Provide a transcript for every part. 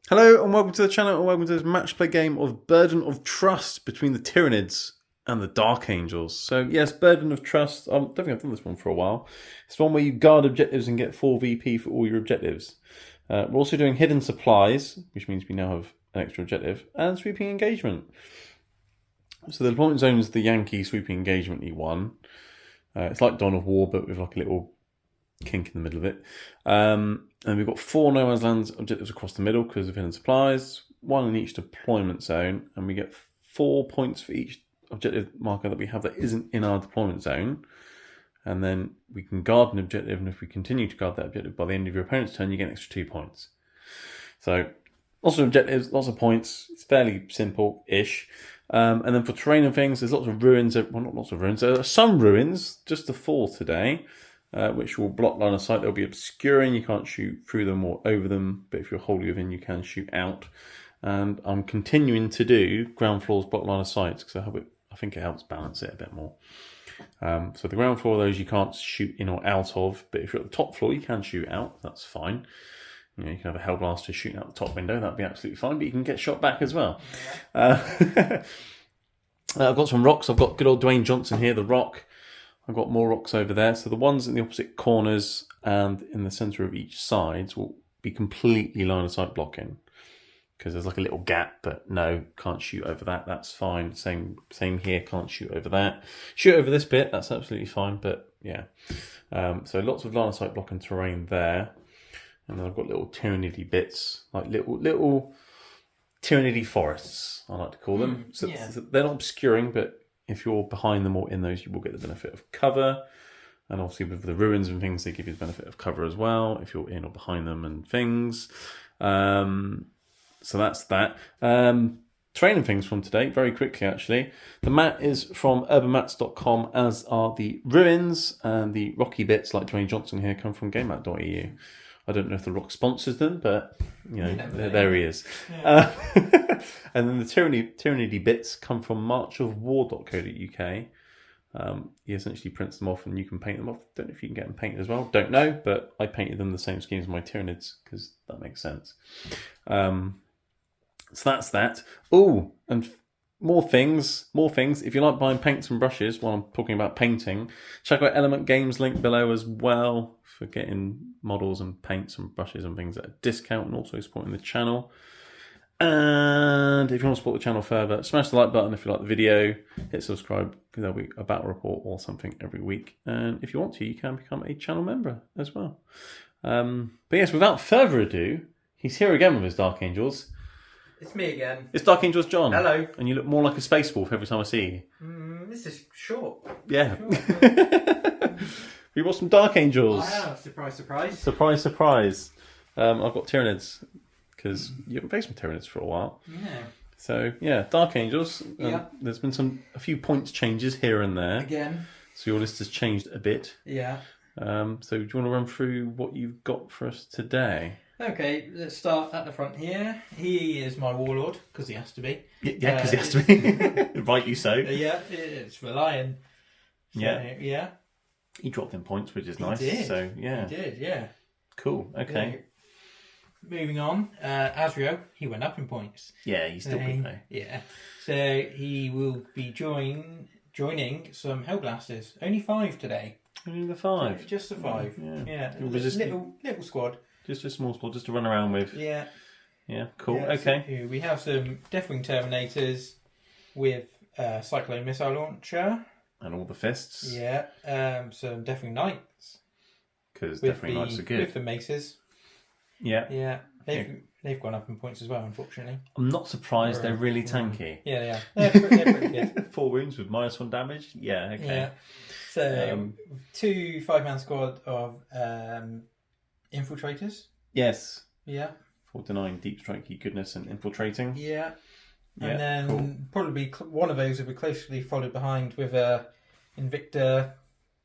Hello and welcome to the channel and welcome to this match play game of Burden of Trust between the Tyranids and the Dark Angels. So yes, Burden of Trust, I don't think I've done this one for a while. It's one where you guard objectives and get 4 VP for all your objectives. We're also doing Hidden Supplies, which means we now have an extra objective, and Sweeping Engagement. So the deployment zone is the Yankee Sweeping Engagement E1. It's like Dawn of War, but with like a little kink in the middle of it. And we've got 4 no man's lands objectives across the middle because of hidden supplies, 1 in each deployment zone, and we get 4 points for each objective marker that we have that isn't in our deployment zone. And then we can guard an objective, and if we continue to guard that objective by the end of your opponent's turn, you get an extra 2 points. So lots of objectives, lots of points. It's fairly simple-ish. And then for terrain and things, there's lots of ruins. Well, not lots of ruins. There are some ruins, just the 4 today. Which will block line of sight. They'll be obscuring. You can't shoot through them or over them, but if you're wholly within, you can shoot out. And I'm continuing to do ground floors block line of sight because I think it helps balance it a bit more. So the ground floor, those you can't shoot in or out of, but if you're at the top floor, you can shoot out. That's fine. You know, you can have a Hellblaster shooting out the top window. That'd be absolutely fine, but you can get shot back as well. Yeah. I've got some rocks. I've got good old Dwayne Johnson here, the Rock. I've got more rocks over there. So the ones in the opposite corners and in the centre of each side will be completely line of sight blocking. Because there's like a little gap, but no, can't shoot over that. That's fine. Same here, can't shoot over that. Shoot over this bit, that's absolutely fine, but yeah. So lots of line of sight blocking terrain there. And then I've got little Tyranidy bits, like little Tyranidy forests, I like to call them. So they're not obscuring, but if you're behind them or in those, you will get the benefit of cover. And obviously with the ruins and things, they give you the benefit of cover as well, if you're in or behind them and things. So that's that. Training things from today, very quickly actually. The mat is from urbanmats.com, as are the ruins, and the rocky bits like Dwayne Johnson here come from gamemat.eu. I don't know if the Rock sponsors them, but you know, there he is. Yeah. And then the Tyranidy bits come from marchofwar.co.uk. He essentially prints them off and you can paint them off. Don't know if you can get them painted as well. Don't know, but I painted them the same scheme as my Tyranids because that makes sense. So that's that. Oh, and more things. If you like buying paints and brushes while I'm talking about painting, check out Element Games link below as well for getting models and paints and brushes and things at a discount, and also supporting the channel. And if you want to support the channel further, smash the like button if you like the video, hit subscribe because there'll be a battle report or something every week. And if you want to, you can become a channel member as well. But yes, without further ado, he's here again with his Dark Angels. It's me again. It's Dark Angels John. Hello. And you look more like a space wolf every time I see you. This is short. Yeah. We bought some Dark Angels. I have. Surprise, surprise. Surprise, surprise. I've got Tyranids because you haven't faced some Tyranids for a while. Yeah. So yeah, Dark Angels. There's been a few points changes here and there. Again. So your list has changed a bit. Yeah. So do you want to run through what you've got for us today? Okay, let's start at the front here. He is my warlord because he has to be. Yeah, because he has to be. Rightly so. Yeah, it's relying. So, yeah. He dropped in points, which is nice. He did. So yeah. He did. Yeah. Cool. Okay. Moving on, Azrio, he went up in points. Yeah, he's still good though. Yeah. So he will be joining some Hellblasters. Only 5 today. Only the 5. Just the 5. Yeah. Little squad. Just a small squad, just to run around with. Yeah. Yeah. Cool. Yeah, okay. So we have some Deathwing Terminators with Cyclone Missile Launcher. And all the fists. Yeah. Some Deathwing Knights. Because Deathwing Knights are good. With the maces. Yeah. Yeah. They've gone up in points as well, unfortunately. I'm not surprised. They're really tanky. Yeah. They're pretty good. 4 wounds with -1 damage. Yeah. Okay. Yeah. So 2 5-man squad of infiltrators. Yes. Yeah. 4 to 9 deep strikey goodness and infiltrating. Yeah. And then probably one of those will be closely followed behind with a Invicta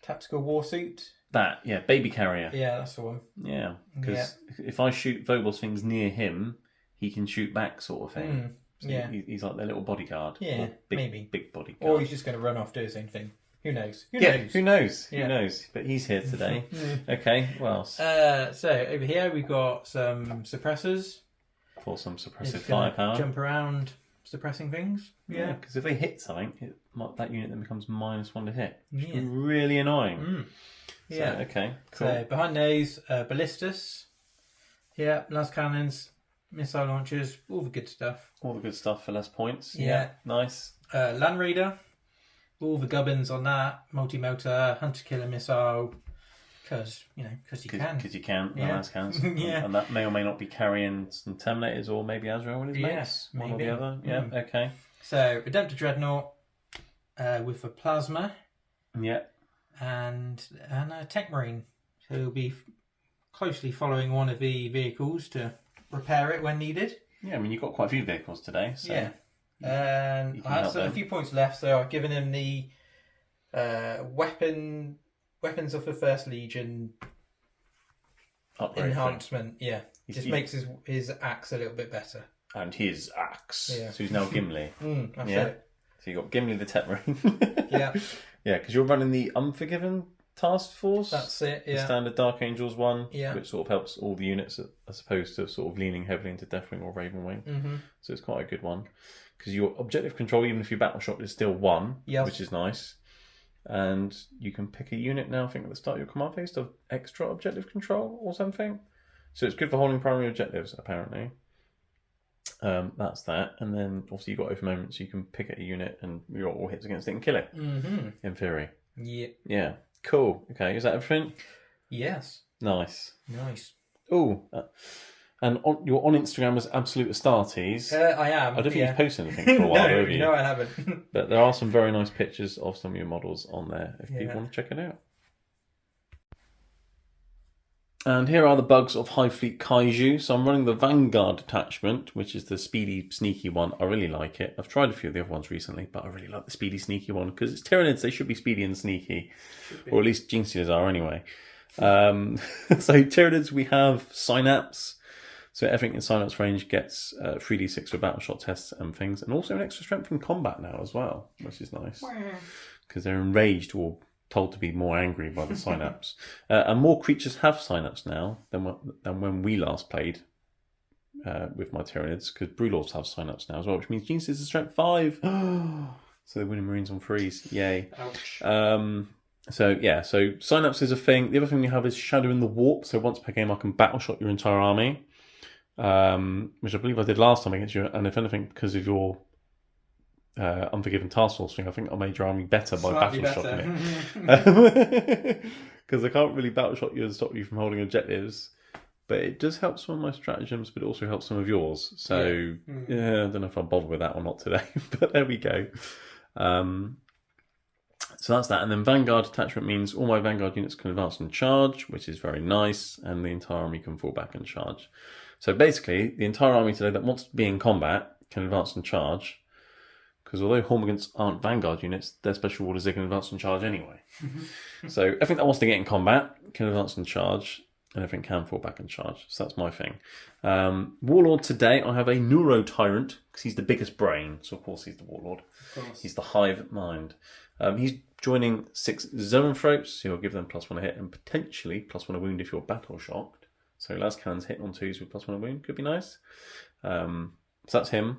tactical warsuit. Baby carrier. Yeah, that's the one. Yeah, because if I shoot Vogels things near him, he can shoot back, sort of thing. So he's like their little bodyguard. Yeah, big bodyguard. Or he's just going to run off, do the same thing. Who knows? Who knows? Who knows? But he's here today. Okay, what else? So over here we've got some suppressors. For some suppressive It's gonna firepower. jump around suppressing things. Yeah, because if they hit something, that unit then becomes -1 to hit. Which Yeah. is really annoying. Mm. Yeah. So, okay, cool. So behind those, ballistas. Yeah, las cannons, missile launchers, all the good stuff. All the good stuff for less points. Yeah. Nice. Land Raider, all the gubbins on that, multi-motor, hunter-killer missile, because you can. Because you can, Yeah. las cannons. Yeah. And that may or may not be carrying some Terminators or maybe Azrael with his mates. One or maybe. the other. Yeah, okay. So, Redemptor Dreadnought with the plasma. Yeah. And a Tech Marine, who will be closely following one of the vehicles to repair it when needed. Yeah, I mean, you've got quite a few vehicles today. So yeah. And I have a few points left, so I've given him the weapons of the First Legion upgrade enhancement. Thing. Yeah, just makes his axe a little bit better. And his axe. Yeah. So he's now Gimli. That's it. So you've got Gimli the Tech Marine. Yeah. Yeah, because you're running the Unforgiven task force. That's it, yeah. The standard Dark Angels one, yeah. which sort of helps all the units as opposed to sort of leaning heavily into Deathwing or Ravenwing. Mm-hmm. So it's quite a good one. Because your objective control, even if you battle shot, is still 1, which is nice. And you can pick a unit now, I think, at the start of your command phase to have extra objective control or something. So it's good for holding primary objectives, apparently. That's that. And then, obviously, you've got over moments, so you can pick at a unit and you're all hits against it and kill it, in theory. Yeah. Yeah. Cool. Okay, is that everything? Yes. Nice. Oh, and you're on Instagram as Absolute Astartes. I am. I don't think you've posted anything for a while, have you? No, I haven't. But there are some very nice pictures of some of your models on there if people want to check it out. And here are the bugs of Hive Fleet Kaiju. So I'm running the Vanguard attachment, which is the speedy, sneaky one. I really like it. I've tried a few of the other ones recently, but I really like the speedy, sneaky one because it's Tyranids. They should be speedy and sneaky, or at least Jinxias are anyway. So Tyranids, we have Synapse. So everything in Synapse range gets 3d6 for battle shot tests and things, and also an extra strength in combat now as well, which is nice because they're enraged or told to be more angry by the Synapse. And more creatures have Synapse now than when we last played with my Tyranids, because Brewlords have Synapse now as well, which means Genius is a strength 5. So they're winning Marines on freeze. Yay. Ouch. So Synapse is a thing. The other thing we have is Shadow in the Warp. So once per game I can battle shot your entire army, which I believe I did last time against you. And if anything, because of your Unforgiven task force thing, I think I made your army better by Slightly battle shotting it. Because I can't really battle shot you and stop you from holding objectives. But it does help some of my stratagems, but it also helps some of yours. So, I don't know if I'll bother with that or not today. But there we go. So that's that. And then Vanguard attachment means all my Vanguard units can advance and charge, which is very nice. And the entire army can fall back and charge. So basically, the entire army today that wants to be in combat can advance and charge. Because although Hormigans aren't Vanguard units, their special orders they can advance and charge anyway. So everything that wants to get in combat can advance and charge. And everything can fall back and charge. So that's my thing. Warlord today, I have a Neuro Tyrant, because he's the biggest brain. So of course he's the Warlord. He's the hive mind. He's joining 6 Zoanthropes, so you'll give them +1 a hit and potentially +1 a wound if you're battle shocked. So las cannons hitting on 2s with +1 a wound could be nice. So that's him.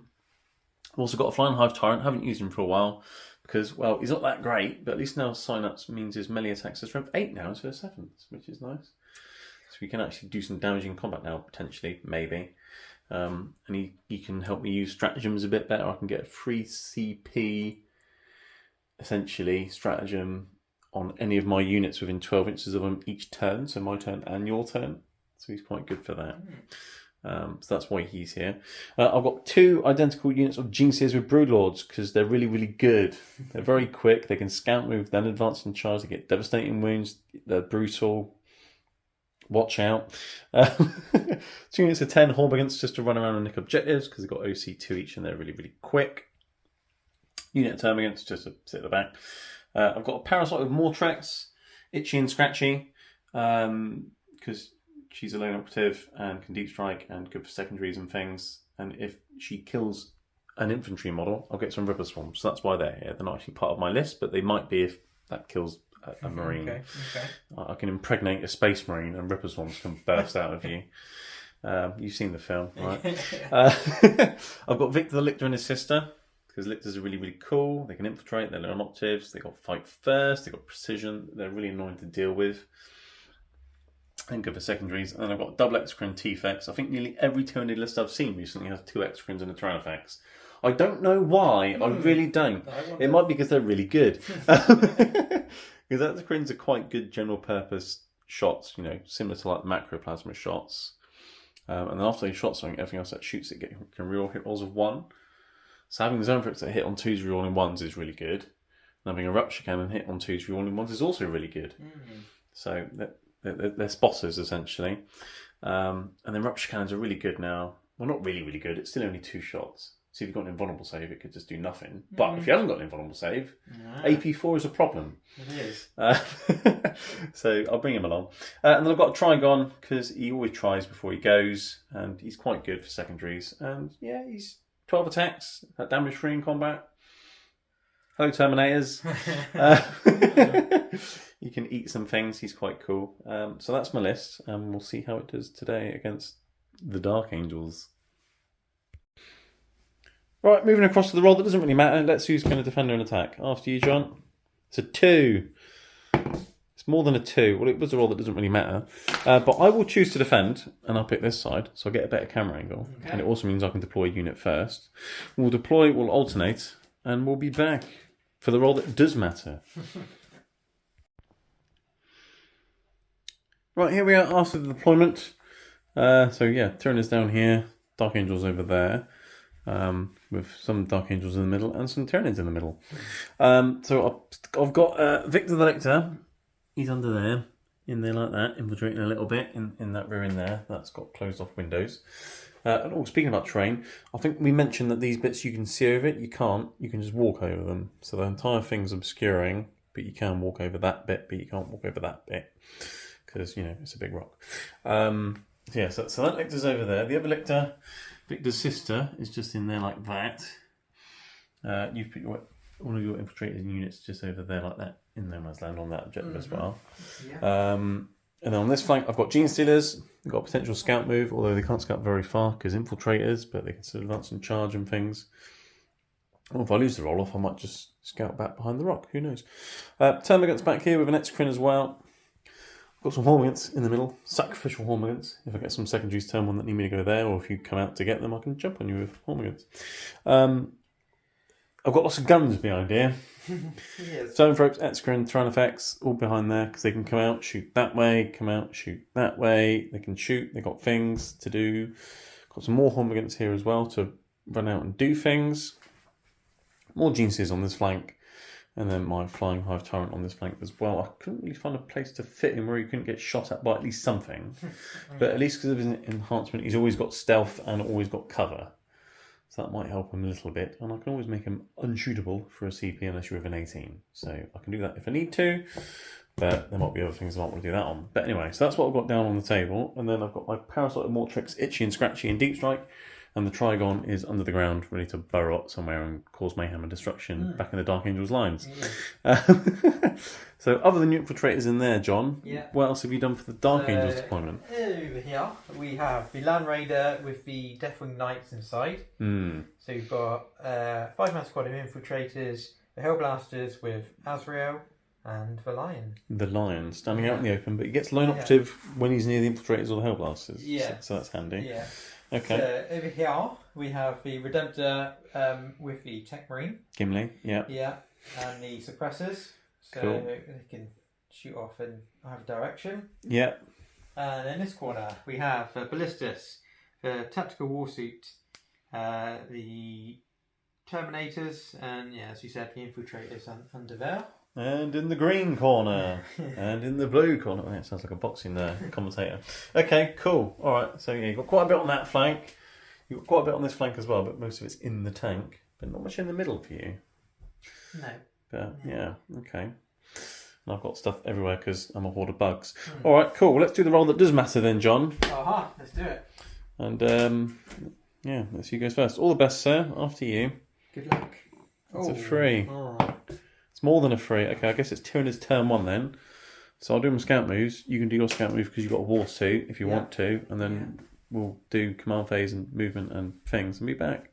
I've also got a Flying Hive Tyrant. Haven't used him for a while because, well, he's not that great, but at least now Synapse means his melee attacks are strength 8 now instead of 7, which is nice. So we can actually do some damage in combat now, potentially, maybe. And he can help me use stratagems a bit better. I can get a free CP, essentially, stratagem on any of my units within 12 inches of them each turn. So my turn and your turn. So he's quite good for that. So that's why he's here. I've got 2 identical units of Jinxias with Broodlords because they're really, really good. They're very quick. They can scout move, then advance and charge. They get devastating wounds. They're brutal. Watch out. 2 units of 10 Hormigans just to run around and nick objectives because they've got OC2 each and they're really, really quick. Unit of Termagants just to sit at the back. I've got a Parasite with Mortrex, Itchy and Scratchy, because she's a lone operative and can deep strike and good for secondaries and things. And if she kills an infantry model, I'll get some Ripper Swarms. So that's why they're here. They're not actually part of my list, but they might be if that kills a Marine. Okay. I can impregnate a Space Marine and Ripper Swarms can burst out of you. You've seen the film, right? I've got Victor the Lictor and his sister, because Lictors are really, really cool. They can infiltrate, they're little octaves, they got fight first, they got precision, they're really annoying to deal with. And good for secondaries. And I've got double Exocrine T-Fex. I think nearly every Tyranid list I've seen recently has 2 Exocrines and a Tyrannofex. I don't know why, I really don't. It might be because they're really good. Because Exocrines are quite good general purpose shots, you know, similar to like macroplasma shots. And then after they shot something, everything else that shoots it can reroll hit rolls of 1. So having Zone Threats that hit on 2s rerolling 1s is really good. And having a Rupture Cannon hit on 2s rerolling 1s is also really good. So they're spotters essentially. And then Rupture Cannons are really good now. Well, not really, really good. It's still only 2 shots. So if you've got an invulnerable save, it could just do nothing. But if you haven't got an invulnerable save, AP4 is a problem. It is. So I'll bring him along. And then I've got a Trigon, because he always tries before he goes, and he's quite good for secondaries. And yeah, he's 12 attacks, damage free in combat. Hello, Terminators. You can eat some things, he's quite cool. So that's my list, and we'll see how it does today against the Dark Angels. Right, moving across to the roll that doesn't really matter. Let's see who's going to defend and attack. After you, John. It's a 2. It's more than a 2. Well, it was a roll that doesn't really matter. But I will choose to defend, and I'll pick this side, so I'll get a better camera angle. Okay. And it also means I can deploy a unit first. We'll deploy, we'll alternate, and we'll be back for the roll that does matter. Right, here we are after the deployment. So yeah, Tyranids down here, Dark Angels over there. With some Dark Angels in the middle and some Tyranids in the middle. So I've got Victor the Lictor. He's under there, in there like that, infiltrating a little bit in that ruin there. That's got closed off windows. And speaking about terrain, I think we mentioned that these bits you can see over it. You can't. You can just walk over them. So the entire thing's obscuring, but you can walk over that bit, but you can't walk over that bit because, you know, it's a big rock. So that Lictor's over there. The other Lictor, Victor's sister, is just in there like that. You've put one of your infiltrators units just over there like that in no man's land on that objective as well. Yeah. And then on this flank, I've got Gene Stealers. They've got a potential scout move, although they can't scout very far because infiltrators, but they can still advance and charge and things. Or if I lose the roll off, I might just scout back behind the rock. Who knows? Termagants back here with an Exocrine as well. Got some Hormigants in the middle, sacrificial Hormigants. If I get some secondaries turn 1 that need me to go there, or if you come out to get them, I can jump on you with Hormigants. I've got lots of guns behind here. Yes. Zone Ropes, Exocrine, Tyrannofex, all behind there, because they can come out, shoot that way, come out, shoot that way. They can shoot, they've got things to do. Got some more Hormigants here as well to run out and do things. More Genesies on this flank. And then my Flying Hive Tyrant on this flank as well. I couldn't really find a place to fit him where he couldn't get shot at by at least something. But at least because of his enhancement, he's always got stealth and always got cover. So that might help him a little bit. And I can always make him unshootable for a CP unless you're with an 18. So I can do that if I need to. But there might be other things I might want to do that on. But anyway, so that's what I've got down on the table. And then I've got my Parasite Mortrix, Itchy and Scratchy and Deep Strike. And the Trigon is under the ground, ready to burrow up somewhere and cause mayhem and destruction back in the Dark Angels' lines. Yeah. So other than infiltrators in there, John, what else have you done for the Dark Angels deployment? Over here, we have the Land Raider with the Deathwing Knights inside. So you've got 5-man squad of infiltrators, the Hellblasters with Azrael, and the Lion. The Lion, standing out in the open, but he gets lone operative when he's near the infiltrators or the Hellblasters. Yeah. So that's handy. Yeah. Okay. So over here we have the Redemptor with the Tech Marine. Gimli, yeah. Yeah, and the Suppressors. So cool. They can shoot off in either direction. Yeah. And in this corner we have Ballistus, the Tactical Warsuit, the Terminators, and as you said, the Infiltrators under there. And in the green corner, and in the blue corner. Oh, it sounds like a boxing commentator. Okay, cool. All right, so yeah, you've got quite a bit on that flank. You've got quite a bit on this flank as well, but most of it's in the tank. But not much in the middle for you. No. But yeah, okay. And I've got stuff everywhere because I'm a horde of bugs. All right, cool. Well, let's do the roll that does matter then, John. Aha, let's do it. And yeah, let's see who goes first. All the best, sir. After you. Good luck. It's a 3. All right. It's more than a 3. Okay, I guess it's Tyranids turn 1 then. So I'll do my scout moves. You can do your scout move because you've got a war suit if you want to. And then we'll do command phase and movement and things and be back.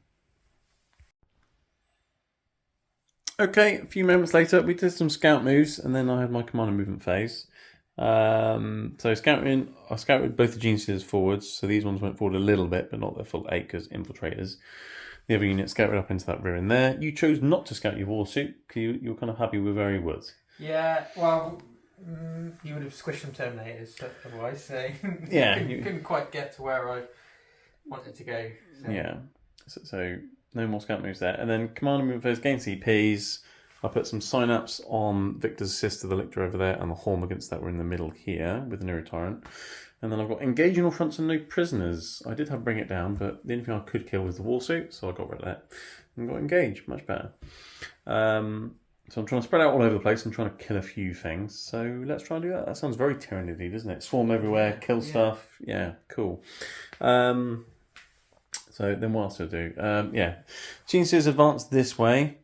Okay, a few moments later, we did some scout moves, and then I had my command and movement phase. So scouting, I scouted both the geniuses forwards, so these ones went forward a little bit, but not their full 8 because infiltrators. The other unit scouted up into that rear in there. You chose not to scout your war suit because you were kind of happy with where he was. Yeah, well, you would have squished some Terminators otherwise, so yeah, couldn't quite get to where I wanted to go. So. Yeah, so no more scout moves there. And then command and movement phase, gain CPs. I put some synapse on Victor's assist to the lictor over there and the Hormagaunts that were in the middle here with the Neurotyrant. And then I've got engage in all fronts and no prisoners. I did have bring it down, but the only thing I could kill was the war suit, so I got rid of that. And got engage, much better. So I'm trying to spread out all over the place and trying to kill a few things. So let's try and do that. That sounds very Tyranidy, doesn't it? Swarm everywhere, kill stuff. Yeah, cool. So then what else do I do? Geniuses advance this way.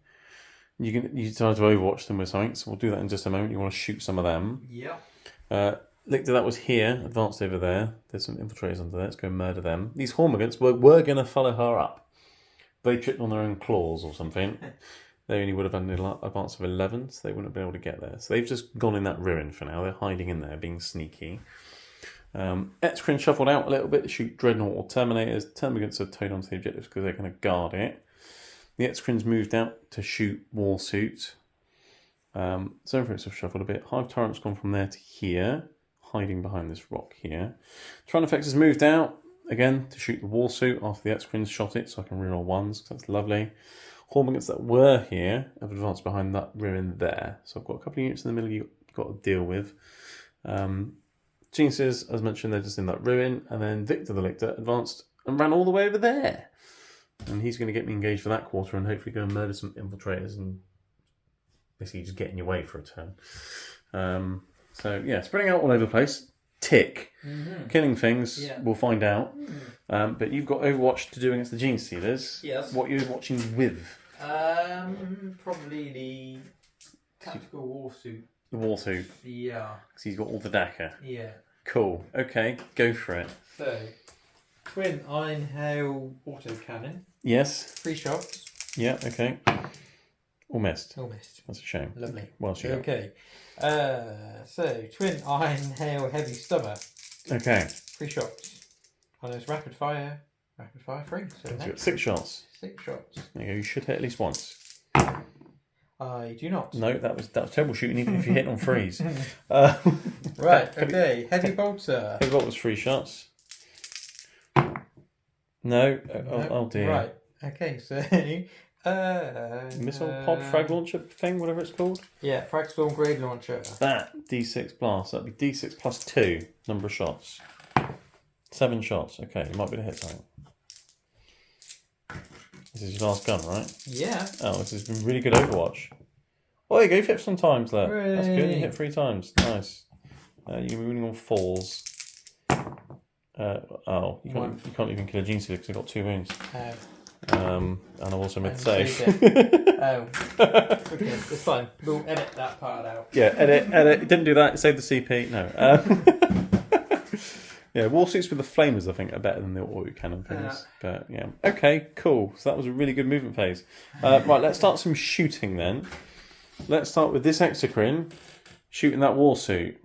You decide to overwatch them with something, so we'll do that in just a moment. You want to shoot some of them. Yeah. Lictor, that was here, advanced over there. There's some infiltrators under there. Let's go murder them. These Hormagaunts were going to follow her up. They tripped on their own claws or something. They only would have had an advance of 11, so they wouldn't have been able to get there. So they've just gone in that ruin for now. They're hiding in there, being sneaky. Etzkrin shuffled out a little bit to shoot Dreadnought or Terminators. Termagants are towed onto the objectives because they're going to guard it. The Etzkrins moved out to shoot War Suit. Zonefreaks have shuffled a bit. Hive Tyrant's gone from there to here, hiding behind this rock here. Tyrannofex has moved out again to shoot the War Suit after the Etzkrins shot it, so I can reroll ones because that's lovely. Hormagaunts that were here have advanced behind that ruin there. So I've got a couple of units in the middle you've got to deal with. Geniuses, as mentioned, they're just in that ruin. And then Victor the Lictor advanced and ran all the way over there. And he's going to get me engaged for that quarter and hopefully go and murder some infiltrators and basically just get in your way for a turn. So yeah, spreading out all over the place. Tick. Mm-hmm. Killing things, we'll find out. Mm-hmm. But you've got Overwatch to do against the Gene Stealers. Yes. What are you watching with? Probably the tactical war suit. The war suit? Yeah. Because he's got all the Daka. Yeah. Cool. Okay, go for it. So, twin iron hail autocannon. Yes. 3 shots. Yeah, okay. All missed. All missed. That's a shame. Lovely. Well shot. Okay. So, twin iron hail heavy stomach. Okay. 3 shots. And it's rapid fire free. So got 6 shots. 6 shots. There you go. You should hit at least once. I do not. No, that was terrible shooting, even if you hit on freeze. Right. Okay. Heavy bolter. Heavy bolt was 3 shots. No. Oh dear. Right. Okay. So. Missile pod frag launcher thing, whatever it's called. Yeah, frag storm grade launcher. That D6 blast. That'd be D6 plus 2 number of shots. 7 shots. Okay, you might be able to hit something. This is your last gun, right? Yeah. Oh, this has been really good Overwatch. Oh, there you go. You hit some times there. Hooray. That's good. You hit 3 times. Nice. You're moving on falls. You can't even kill a Gene Stealer because I got 2 wounds. And I've also made the save. Okay, it's fine. We'll edit that part out. Yeah, edit. Didn't do that. Save the CP. No. Yeah, war suits with the flamers, I think, are better than the autocannon things. But yeah, okay, cool. So that was a really good movement phase. Right, let's start some shooting then. Let's start with this Exocrine shooting that war suit.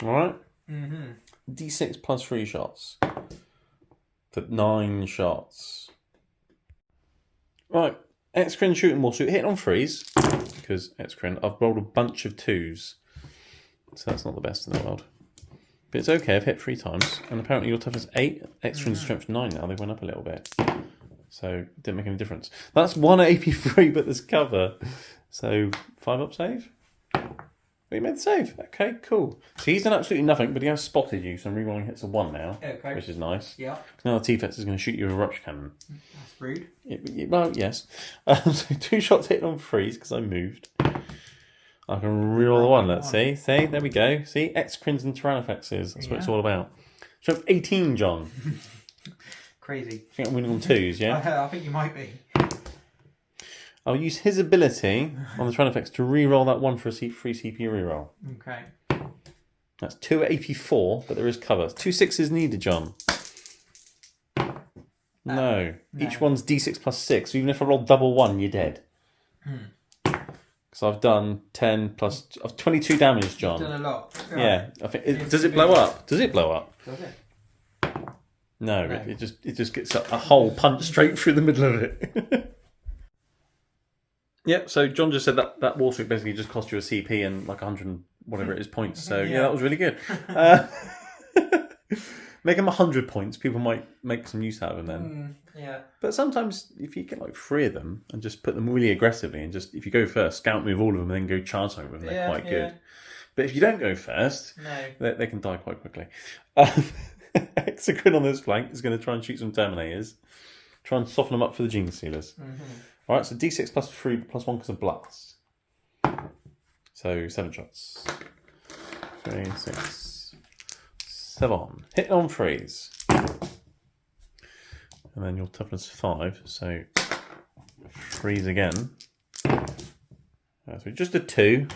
All right. Mm-hmm. D6 plus 3 shots for 9 shots. Right, Exocrine shooting war suit, hitting on freeze because Exocrine. I've rolled a bunch of 2s, so that's not the best in the world. But it's okay, I've hit 3 times. And apparently your toughness 8, Exocrine's strength 9 now. They went up a little bit. So it didn't make any difference. That's 1 AP3, but there's cover. So 5 up save? But he made the save. Okay, cool. So he's done absolutely nothing, but he has spotted you. So I'm rerolling hits of 1 now. Okay. Which is nice. Yeah. Now the T-Fex is going to shoot you with a rupture cannon. That's rude. Well, yes. So 2 shots hitting on freeze because I moved. I can reroll the 1, let's see. See, there we go. See, Exocrines and Tyrannofexes. That's what it's all about. Strength 18, John. Crazy. I think I'm winning on 2s, yeah? I think you might be. I'll use his ability on the Tyrannofex to reroll that 1 for a free CP reroll. Okay. That's 2 AP4, but there is cover. 2 6s needed, John. No. No. Each one's d6 plus 6. So even if I roll double 1, you're dead. So I've done 10 plus... I've 22 damage, John. You've done a lot. Yeah. I think does it blow up? Does it blow up? Does it? No. It just gets a hole punched straight through the middle of it. Yep, so John just said that wall streak basically just cost you a CP and like 100 and whatever it is points. So yeah, that was really good. Make them 100 points. People might make some use out of them then. Yeah. But sometimes if you get like 3 of them and just put them really aggressively and just, if you go first, scout move all of them and then go charge over them, they're quite good. But if you don't go first, they can die quite quickly. Hexagon on this flank is going to try and shoot some Terminators. Try and soften them up for the Gene Stealers. Alright, so d6 plus 3 plus 1 because of blast. So 7 shots. 3, 6, 7. Hit on freeze. And then your toughness 5, so freeze again. So just a 2.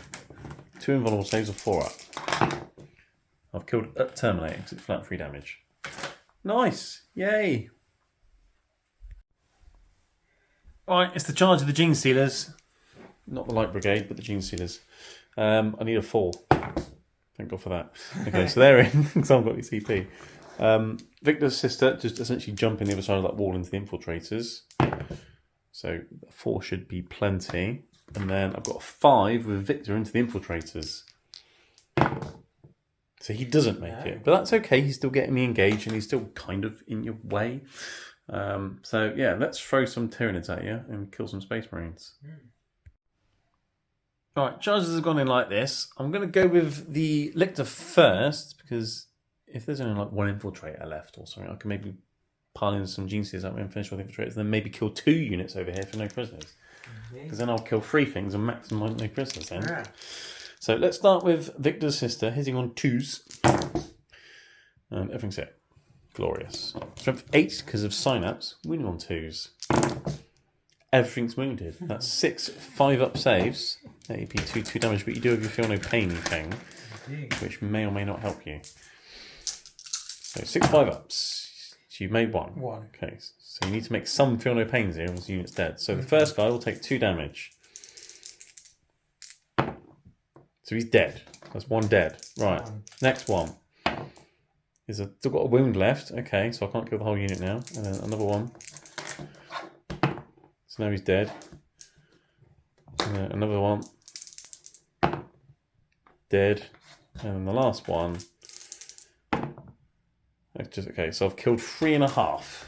2 invulnerable saves of 4 up. I've killed a Terminator because it's flat 3 damage. Nice! Yay! Alright, it's the charge of the Gene Stealers. Not the Light Brigade, but the Gene Stealers. I need a 4. Thank God for that. Okay, so they're in, because I've got the CP. Victor's sister, just essentially jumping the other side of that wall into the infiltrators. So 4 should be plenty. And then I've got a 5 with Victor into the infiltrators. So he doesn't make it. But that's okay, he's still getting me engaged and he's still kind of in your way. So yeah, let's throw some Tyranids at you and kill some Space Marines. Alright, charges have gone in like this. I'm going to go with the Lictor first, because if there's only like 1 infiltrator left or something, I can maybe pile in some Gene Stealers that way and finish with infiltrators, and then maybe kill 2 units over here for no prisoners. Because then I'll kill 3 things and maximum no prisoners then. Yeah. So let's start with Victor's sister, hitting on 2s. And everything's hit. Glorious. Strength 8 because of synapse, wounding on 2s. Everything's wounded. That's 6 5-up saves. AP 2 damage, but you do have your feel no pain thing, which may or may not help you. So 6 5-ups. So you've made 1. Okay, so you need to make some feel no pains here, else the unit's dead. So the first guy will take 2 damage. So he's dead. That's 1 dead. Right. Next one. Still got a wound left. Okay, so I can't kill the whole unit now. And then another one. So now he's dead. And then another one. Dead. And then the last one. Okay, so I've killed 3.5.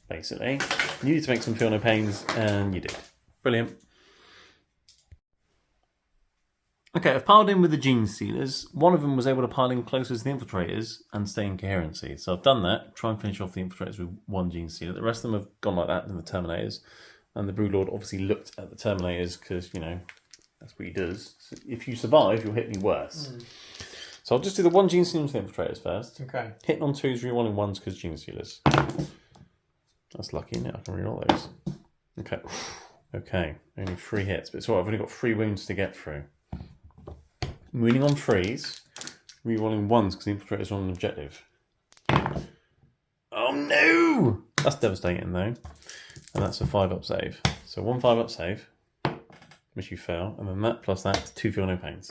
Basically. You need to make some feel no pains, and you did. Brilliant. Okay, I've piled in with the Gene Stealers. One of them was able to pile in closer to the Infiltrators and stay in coherency. So I've done that. Try and finish off the Infiltrators with 1 Gene Stealer. The rest of them have gone like that in the Terminators. And the Broodlord obviously looked at the Terminators because, you know, that's what he does. So if you survive, you'll hit me worse. So I'll just do the 1 Gene Stealer into the Infiltrators first. Okay. Hitting on 2s, rerolling 1s because Gene Stealers. That's lucky, isn't it? I can reroll those. Okay. Okay. Only 3 hits. But it's alright, I've only got 3 wounds to get through. Wounding on 3s, rerolling 1s because the Infiltrators are on an objective. Oh no! That's devastating though. And that's a 5-up save. So 1 5-up save, which you fail, and then that plus that, 2 feel no pains.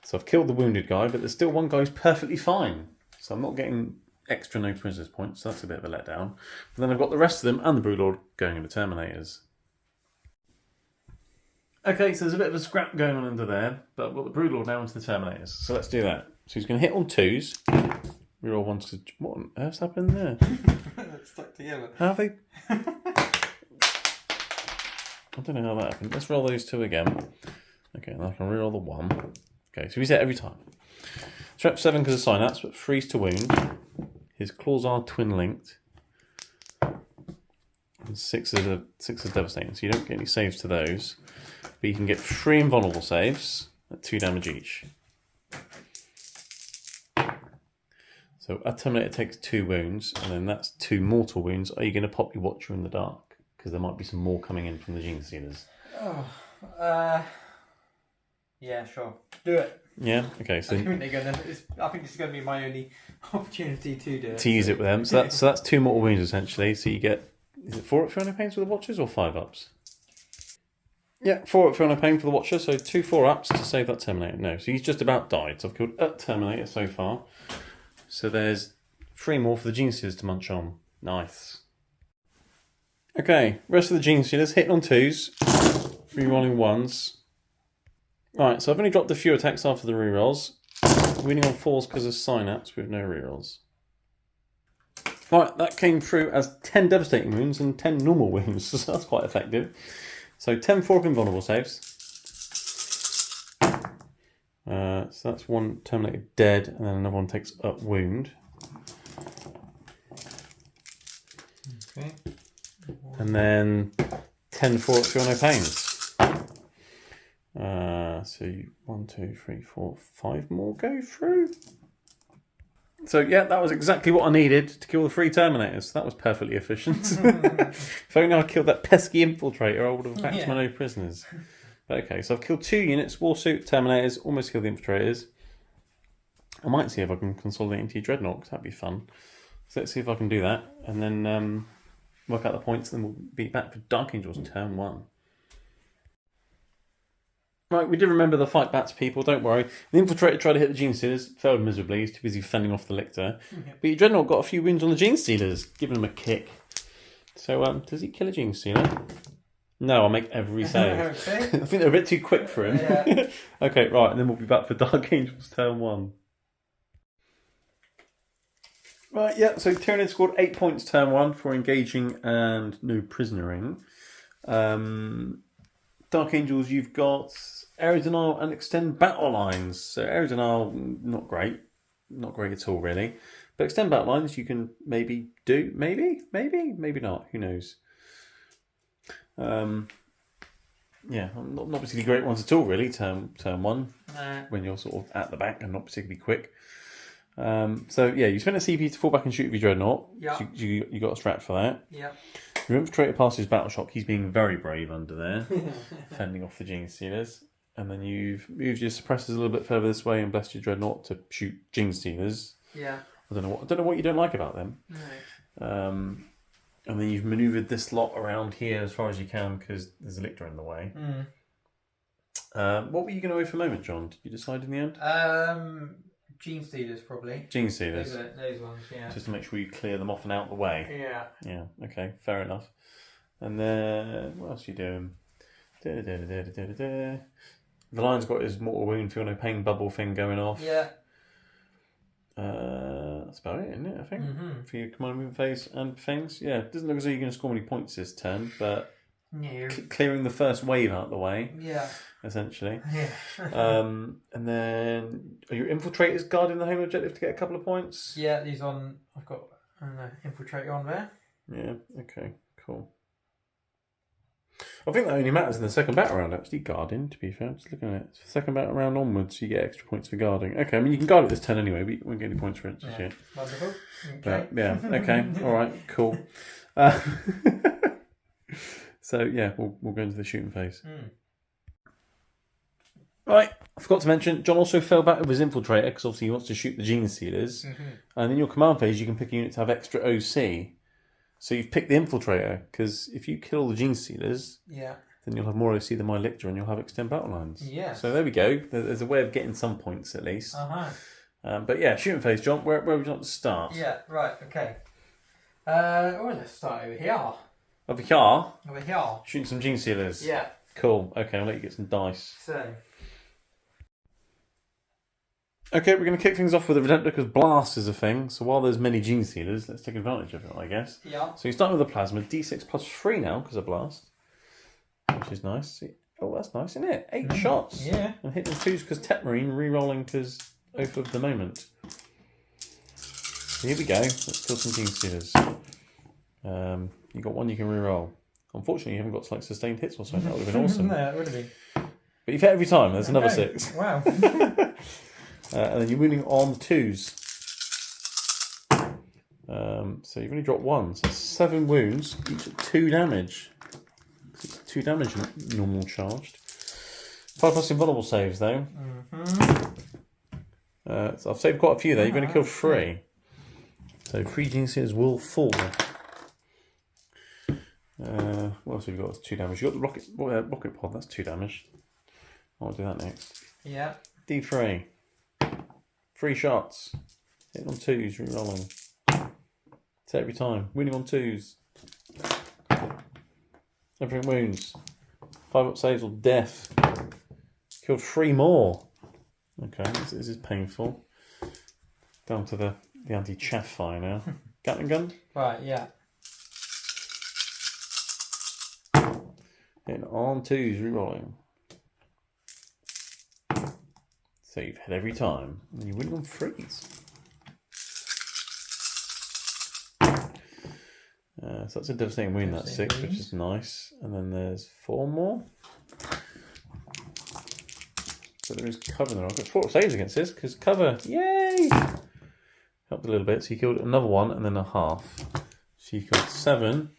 So I've killed the wounded guy, but there's still 1 guy who's perfectly fine. So I'm not getting extra no prisoners points, so that's a bit of a letdown. But then I've got the rest of them and the Broodlord going into Terminators. Okay, so there's a bit of a scrap going on under there, but I've got the Broodlord now into the Terminators. So let's do that. So he's going to hit on 2s. Reroll 1s. What on earth's happened there? It's stuck together. How have they... I don't know how that happened. Let's roll those 2 again. Okay, and I can reroll the 1. Okay, so he's hit every time. Strength 7 because of synapse, but freeze to wound. His claws are twin-linked. And 6 is devastating, so you don't get any saves to those. But you can get 3 invulnerable saves at 2 damage each. So a Terminator takes 2 wounds, and then that's 2 mortal wounds. Are you going to pop your Watcher in the dark? Because there might be some more coming in from the Gene Stealers. Yeah, sure. Do it. Yeah. Okay. So I think this is going to be my only opportunity to do it. To use it with them. So that's 2 mortal wounds essentially. So you get, is it 4 up 300 pains for the Watchers or 5 ups? Yeah, 4 up 300 pain for the Watcher. So 2 4-ups to save that Terminator. No, so he's just about died. So I've killed a Terminator so far. So there's 3 more for the Gene Stealers to munch on. Nice. Okay, rest of the Gene Stealers hitting on 2s, rerolling 1s. Right, so I've only dropped a few attacks after the rerolls. Winning on 4s because of Synapse with no rerolls. Right, that came through as 10 devastating wounds and 10 normal wounds, so that's quite effective. So 10 fork and vulnerable saves. So that's 1 Terminator dead, and then another one takes up wound. Okay. And then 10 4 up 3 no pains. So 1, 2, 3, 4, 5 more go through. So yeah, that was exactly what I needed to kill the 3 Terminators. That was perfectly efficient. If only I killed that pesky infiltrator, I would have backed my no prisoners. But okay, so I've killed 2 units, Warsuit, Terminators, almost killed the infiltrators. I might see if I can consolidate into your Dreadnought, because that'd be fun. So let's see if I can do that, and then work out the points, and then we'll be back for Dark Angels turn 1. Right, we did remember the fight bats, people, don't worry. The Infiltrator tried to hit the Gene Stealers, failed miserably, he's too busy fending off the Lictor. But your Dreadnought got a few wounds on the Gene Stealers, giving them a kick. So, does he kill a Gene Stealer? No, I'll make every save. Okay. I think they're a bit too quick for him. Yeah. Okay, right, and then we'll be back for Dark Angels turn 1. Right, yeah, so Tyranids scored 8 points turn 1 for engaging and no prisoning. Dark Angels, you've got Area Denial and Extend Battle Lines. So Area Denial, not great. Not great at all, really. But Extend Battle Lines, you can maybe do. Maybe not. Who knows? Yeah, not particularly great ones at all, really, turn 1. When you're sort of at the back and not particularly quick. So yeah, you spend a CP to fall back and shoot with your Dreadnought. Yeah. So you got a strat for that. Yeah. Your Infiltrator passes his Battle Shock. He's being very brave under there, fending off the Gene Stealers. And then you've moved your suppressors a little bit further this way and blessed your Dreadnought to shoot Gene Stealers. Yeah. I don't know what you don't like about them. No. And then you've manoeuvred this lot around here as far as you can because there's a Lictor in the way. What were you going to do for a moment, John? Did you decide in the end? Gene Stealers, probably. Gene Stealers. Those ones, yeah. Just to make sure you clear them off and out the way. Yeah. Yeah, okay, fair enough. And then, what else are you doing? The Lion's got his mortal wound, feel no pain bubble thing going off. Yeah. That's about it, isn't it, I think? For your command movement phase and things. Yeah, it doesn't look as though you're going to score many points this turn, but No. clearing the first wave out the way. Yeah. Essentially. Yeah. And then, are your Infiltrators guarding the home objective to get a couple of points? Yeah, these on. I've got Infiltrator on there. Yeah, okay, cool. I think that only matters in the second battle round, actually, guarding, to be fair. I'm just looking at it. Second battle round onwards, you get extra points for guarding. Okay, I mean, you can guard it this turn anyway, but you won't get any points for it just yet. Wonderful. Okay. But, yeah, okay, alright, cool. So, yeah, we'll go into the shooting phase. Right, I forgot to mention, John also fell back with his Infiltrator, because obviously he wants to shoot the Gene Stealers. And in your command phase, you can pick a unit to have extra OC. So you've picked the Infiltrator, because if you kill the Gene Stealers, then you'll have more OC than my Lictor, and you'll have Extend Battle Lines. Yeah. So there we go. There's a way of getting some points, at least. But yeah, shooting phase, John, where would you like to start? Yeah, right, okay. Well, let's start over here. Over here? Over here. Shooting some Gene Stealers? Yeah. Cool. Okay, I'll let you get some dice. So. Okay, we're going to kick things off with a Redemptor because Blast is a thing. So while there's many Gene Stealers, let's take advantage of it, I guess. Yeah. So you start with a Plasma, D6 plus 3 now because of Blast. Which is nice. See? Oh, that's nice, isn't it? 8 shots. Yeah. And hitting 2s because Tetmarine, re-rolling because Oath of the Moment. So here we go. Let's kill some Gene Stealers. You got 1 you can re-roll. Unfortunately, you haven't got like sustained hits or something. That would have been awesome. No, it would have been. But you've hit every time. There's another 6. Wow. And then you're moving on 2s. So you've only dropped 1. So 7 wounds, each at 2 damage. 2 damage normal charged. 5+ invulnerable saves though. Mm-hmm. So I've saved quite a few there. You've only killed 3. So 3 Gene Sealers will fall. What else have you got? That's 2 damage. You got the rocket pod. That's 2 damage. I'll do that next. Yeah. D3. 3 shots. Hitting on 2s. Re-rolling. Hit every time. Winning on 2s. Everything wounds. 5 up saves or death. Killed 3 more. Okay, this is painful. Down to the anti-chaff fire now. Gatling gun. Right, yeah. Hitting on 2s, rerolling. Save hit every time. And you win on 3s. So that's a devastating wound, that's 6, which is nice. And then there's 4 more. So there is cover there. I've got 4 saves against this, because cover, yay! Helped a little bit. So you killed another one and then a half. So you killed 7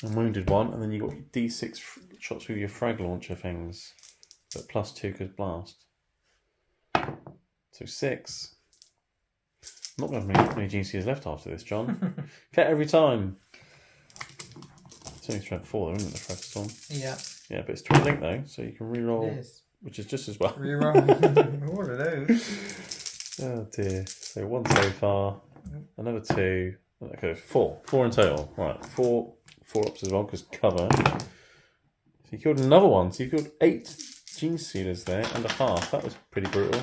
and wounded 1, and then you got D6 shots with your frag launcher things. But +2 because blast. So 6. Not going to have many GCs left after this, John. Cat every time. It's only strength 4 though, isn't it, the frag storm? Yeah. Yeah, but it's twin link though, so you can reroll. It is. Which is just as well. Reroll. What are those? Oh dear. So 1 so far. Another 2. Okay, 4. 4 in total. Right, 4 ups as well because cover. So you killed another one. So you killed 8 Gene Sealers there and a half. That was pretty brutal.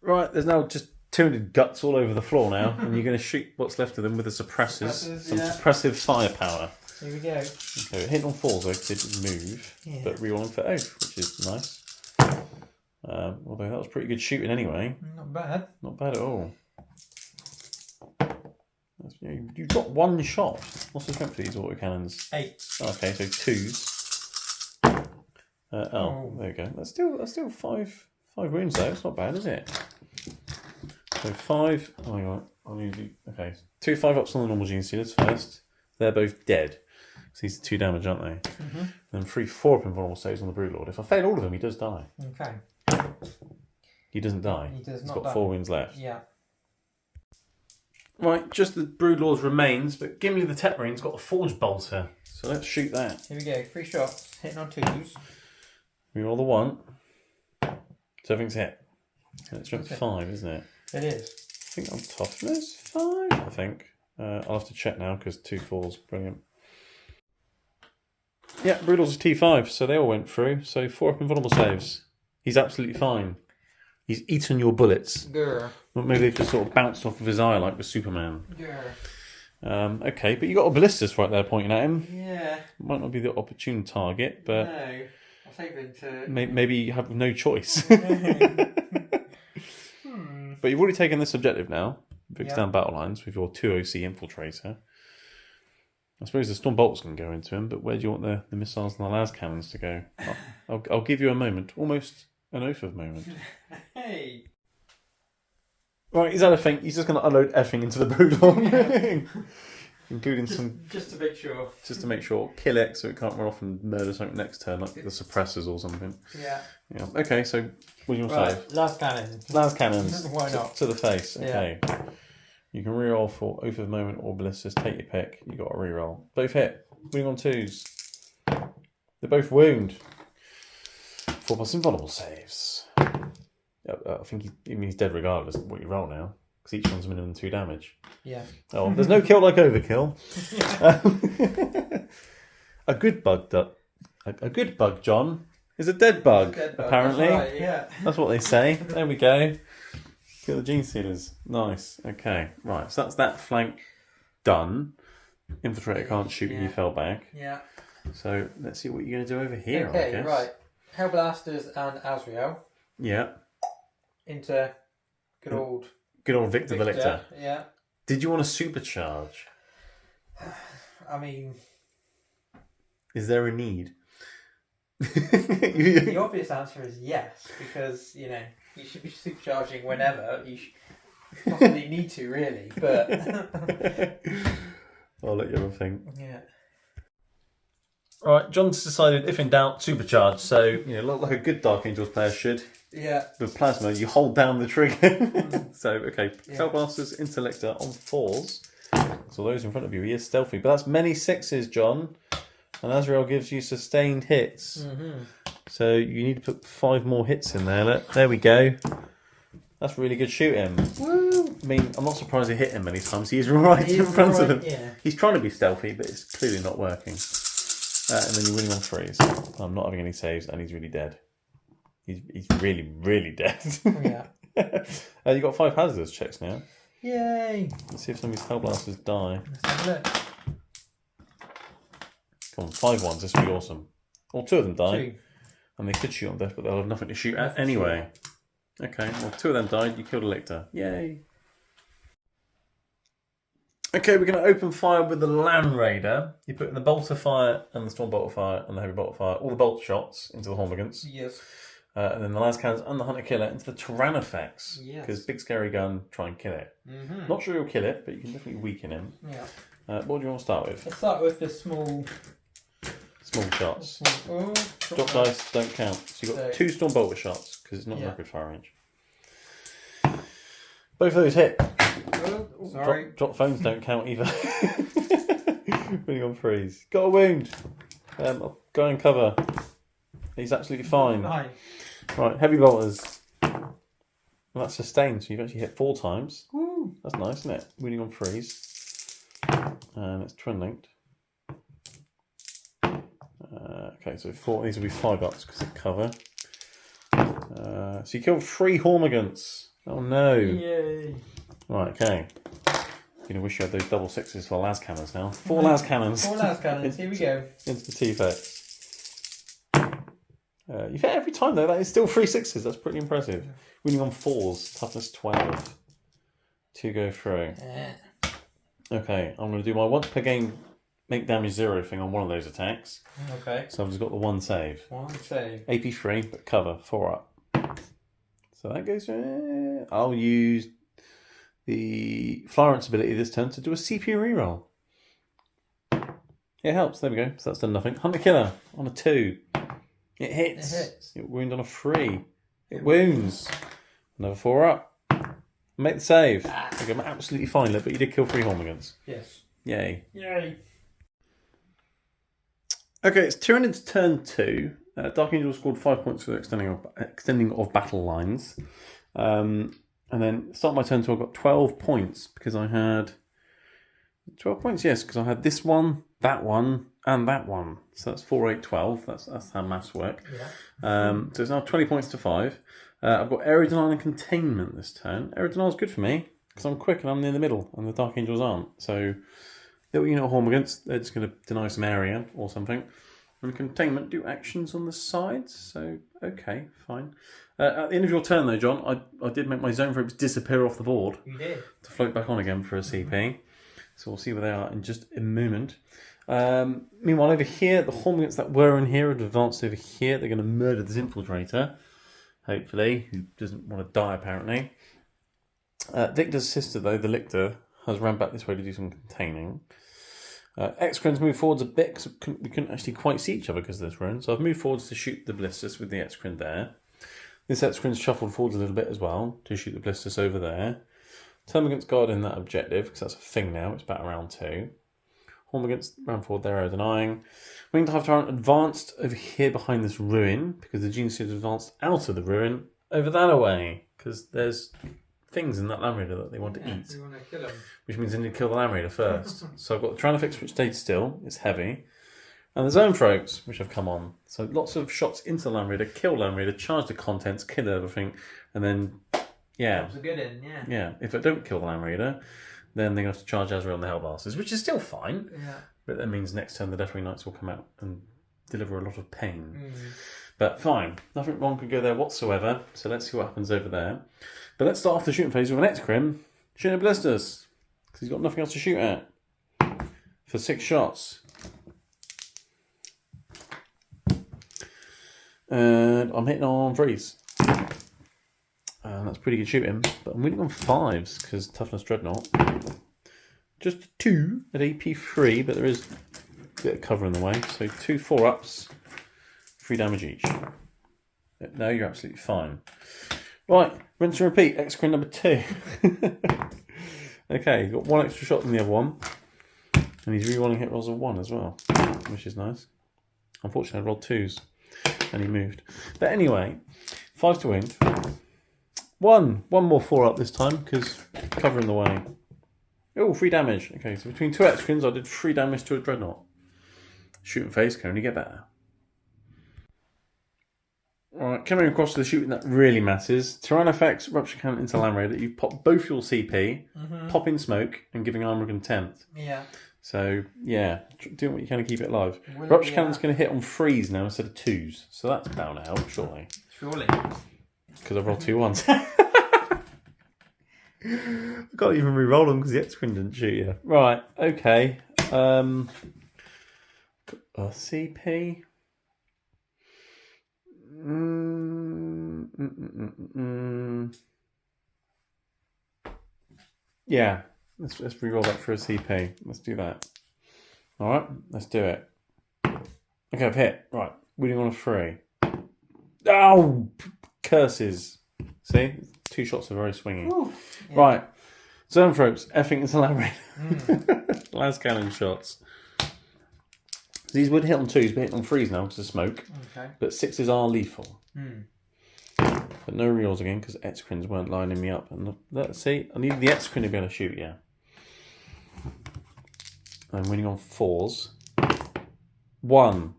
Right, there's now just 200 guts all over the floor now, and you're going to shoot what's left of them with the suppressors. Some suppressive firepower. Here we go. Okay, hitting on 4s though, because it didn't move, but rerolling for oath, which is nice. Although that was pretty good shooting anyway. Not bad. Not bad at all. You got 1 shot. What's the strength for these autocannons? 8. Okay, so 2s. There you go. That's still 5 wounds though. It's not bad, is it? So 5. Oh my god. Okay. 2 5-ups on the normal Gene Sealers first. They're both dead. So these are 2 damage, aren't they? Mm-hmm. And then 3 4-up invulnerable saves on the Broodlord. If I fail all of them, he does die. Okay. He doesn't die. He does He's not got die. 4 wounds left. Yeah. Right, just the Broodlord's remains, but Gimli the Tetmarine's got a Forge Bolter. So let's shoot that. Here we go. 3 shots. Hitting on 2s. We roll the 1. So everything's hit. And it's strength 5, isn't it? It is. I think on toughness 5, I think. I'll have to check now because 2 4s, brilliant. Yeah, Broodlord's a T5, so they all went through. So 4-up invulnerable saves. He's absolutely fine. He's eaten your bullets. Grr. Maybe they've just sort of bounced off of his eye like the Superman. Grr. Okay, but you got a ballistas right there pointing at him. Yeah. Might not be the opportune target, but No. I was hoping to. maybe you have no choice. But you've already taken this objective now. Fix down battle lines with your 2 OC infiltrator. I suppose the storm bolts can go into him, but where do you want the missiles and the las cannons to go? I'll give you a moment, almost an oath of moment. Hey. Right, he's had a think. He's just going to unload everything into the Broodlord, including some. Just to make sure. Just to make sure, kill it so it can't run off and murder something next turn, like the suppressors or something. Yeah. Yeah. Okay, so what do you want to say? Last cannon. Las cannons. Why not? To the face. Okay. Yeah. You can reroll for Oath of Moment or Ballistas. Take your pick. You got a reroll. Both hit. Winning on 2s. They're both wound. 4+ invulnerable saves. I think he's dead regardless of what you roll now, because each one's minimum 2 damage. Yeah. Oh, there's no kill like overkill. A good bug, a good bug, John, is a dead bug. Apparently, that's right, yeah. That's what they say. There we go. Kill the Gene Sealers. Nice. Okay. Right. So that's that flank done. Infiltrator can't shoot you. Fell back. Yeah. So let's see what you're going to do over here. Okay. I guess. Right. Hellblasters and Azrael. Yeah. Into good old Victor the Lictor. Yeah. Did you want to supercharge? I mean, is there a need? The obvious answer is yes, because you should be supercharging whenever you possibly need to, really. But I'll let you have a think. Yeah. Right, John's decided, if in doubt, supercharge. So, look like a good Dark Angels player should. Yeah. With plasma, you hold down the trigger. So, okay, Hellblasters, Intellector on 4s. So those in front of you, he is stealthy. But that's many 6s, John. And Azrael gives you sustained hits. So you need to put 5 more hits in there. There we go. That's really good shooting. Woo! I mean, I'm not surprised he hit him many times. He's right in front of him. Yeah. He's trying to be stealthy, but it's clearly not working. And then you're winning on 3s. I'm not having any saves, and he's really dead. He's really, really dead. Yeah. You've got 5 hazardous checks now. Yay! Let's see if some of these Hellblasters die. Let's have a look. Come on, 5 ones. This would be awesome. Well, 2 of them die. 2. And they could shoot on death, but they'll have nothing to shoot at anyway. Okay, well, 2 of them died. You killed a Lictor. Yay. Okay, we're going to open fire with the Land Raider. You put in the Bolt of Fire and the Storm Bolt of Fire and the Heavy Bolt of Fire, all the bolt shots into the Hormigants. Yes. And then the Lascans and the Hunter Killer into the Tyrannifex. Yes. Because big scary gun, try and kill it. Not sure you'll kill it, but you can definitely weaken him. Yeah. What do you want to start with? Let's start with the small shots. Drop dice don't count. So you've got 2 Storm Bolter shots because it's not rapid fire range. Both of those hit. Oh, sorry. Drop phones don't count either. Winning on 3s. Got a wound. I'll go and cover. He's absolutely fine. Right, heavy bolters. Well, that's sustained, so you've actually hit 4 times. Woo. That's nice, isn't it? Winning on 3s. And it's twin linked. Okay, so 4. These will be 5 ups because of cover. So you killed 3 Hormigants. Oh no. Yay. Right, okay. You're going to wish you had those double 6s for las cannons now. 4 las cannons. 4 las cannons, here we go. Into the T-Fex. You've hit every time though, that is still 3 6s. That's pretty impressive. Winning on 4s, toughness 12. 2 go through. Okay, I'm going to do my once per game make damage 0 thing on one of those attacks. Okay. So I've just got the 1 save. 1 save. AP 3, but cover 4 up. So that goes. I'll use the Florence ability this turn to do a CPU reroll. It helps. There we go. So that's done nothing. Hunter Killer on a 2. It hits. It wounds on a 3. It wounds. Another 4 up. Make the save. Okay, I'm absolutely fine, but you did kill 3 Hormigants. Yes. Yay. Yay. Okay, it's Tyranids turn 2. Dark Angel scored 5 points for extending of battle lines. And then start my turn 2, I got 12 points because I had 12 points, yes, because I had this one, and that one. So that's 4, 8, 12. That's how maths work. Yeah. So it's now 20 points to 5. I've got Area Denial and Containment this turn. Area Denial is good for me because I'm quick and I'm near the middle, and the Dark Angels aren't. So, little unit Hormigants, they're just going to deny some area or something. And Containment do actions on the sides. So, okay, fine. At the end of your turn, though, John, I did make my zone ropes disappear off the board. You did. To float back on again for a CP. So we'll see where they are in just a moment. Meanwhile, over here, the Hormigants that were in here have advanced over here. They're going to murder this Infiltrator, hopefully, who doesn't want to die, apparently. Victor's sister, though, the Lictor, has ran back this way to do some containing. Excrens move forwards a bit because we couldn't actually quite see each other because of this rune. So I've moved forwards to shoot the Ballistus with the Excren there. This Excren's shuffled forwards a little bit as well to shoot the Ballistus over there. Termagant's guarding that objective because that's a thing now. It's back around 2. Hormigants ran forward there, denying. Winged Hive Tyrant advanced over here behind this ruin because the Genius has advanced out of the ruin over that away because there's things in that Land Raider that they want to eat. They want to kill them. Which means they need to kill the Land Raider first. So I've got the Tyrannifex, which stayed still. It's heavy. And the Zone Throats, which have come on. So lots of shots into the Land Raider, kill Land Raider, charge the contents, kill everything, and then, yeah. That's a good in, yeah. Yeah, if I don't kill the Land Raider, then they're going to have to charge Azrael and the Hellblasters, which is still fine. Yeah. But that means next turn the Deathwing Knights will come out and deliver a lot of pain. But fine, nothing wrong could go there whatsoever. So let's see what happens over there. But let's start off the shooting phase with an Excrim shooting at Ballistus because he's got nothing else to shoot at for 6 shots. And I'm hitting on 3s. And that's pretty good shooting. But I'm winning on 5s because Toughness Dreadnought. Just 2 at AP 3, but there is Bit of cover in the way. So 2 4-ups, 3 damage each. No, you're absolutely fine. Right, rinse and repeat. X-Crin number 2. Okay, you've got 1 extra shot than the other one. And he's re-rolling hit rolls of 1 as well, which is nice. Unfortunately, I rolled 2s and he moved. But anyway, 5 to wound. One more 4-up this time because cover in the way. Oh, 3 damage. Okay, so between 2 X-Crins, I did 3 damage to a Dreadnought. Shooting phase can only get better. Alright, coming across to the shooting that really matters. Tyranids, Rupture Cannon into Land Raider. You pop both your CP, pop in smoke, and giving armor contempt. Yeah. So, yeah, doing what you can to keep it alive. Rupture Cannon's going to hit on 3s now instead of 2s. So that's bound to help, surely. Surely. Because I've rolled 2 1s. I can't even re-roll them because the X-Crin didn't shoot you. Right, okay. CP. Yeah, let's re-roll that for a CP. Let's do that. All right, let's do it. Okay, I've hit. Right, winning on a 3. Oh, curses. See, 2 shots are very swingy. Ooh, yeah. Right, Zoanthropes, effing into Land Raider. Last cannon shots. These would hit on 2s, but hit on 3s now because of smoke. Okay. But 6s are lethal. But no rerolls again because X-Crins weren't lining me up. And let's see, I needed the X-Crin to be able to shoot, yeah. I'm winning on 4s. 1,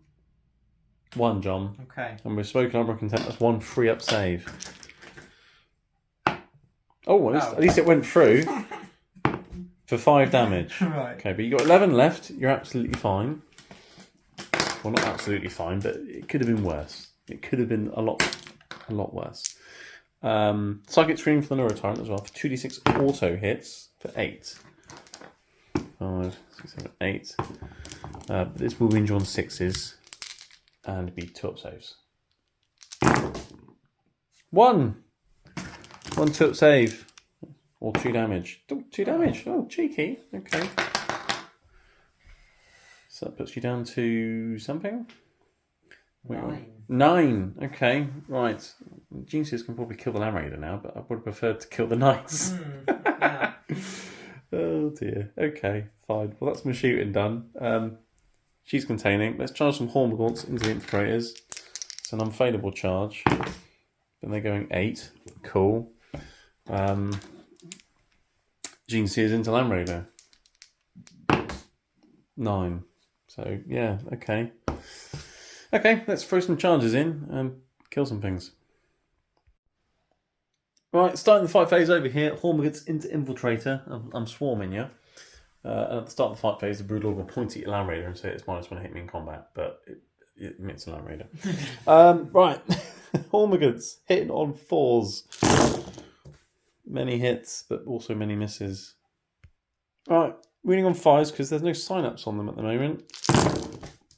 John. Okay. And we're smoking armor content. That's 1 3-up save. Oh, at least it went through for 5 damage. Right. Okay, but you got 11 left. You're absolutely fine. Well, not absolutely fine, but it could have been worse. It could have been a lot worse. Psychic Scream for the Neurotyrant as well for 2d6 auto hits for 8. 5, 6, 7, 8. This will win you on 6s and be 2-up saves. 1 2-up save or 2 damage. 2 damage. Oh, cheeky. Okay. So that puts you down to something? 9. Okay, right. Geniuses can probably kill the Land Raider now, but I would have preferred to kill the Knights. Yeah. Oh dear. Okay, fine. Well, that's my shooting done. She's containing. Let's charge some Hormagaunts into the Infiltrators. It's an unfadable charge. Then they're going 8. Cool. Geniuses into Land Raider. 9. So, yeah, okay. Okay, let's throw some charges in and kill some things. Right, starting the fight phase over here. Hormagaunts into Infiltrator. I'm swarming you. At the start of the fight phase, the Broodlord will point at your Land Raider and say it's -1 to hit me in combat, but it admits a Land Raider. Right, Hormagaunts hitting on 4s. Many hits, but also many misses. Right, winning on 5s because there's no sign-ups on them at the moment.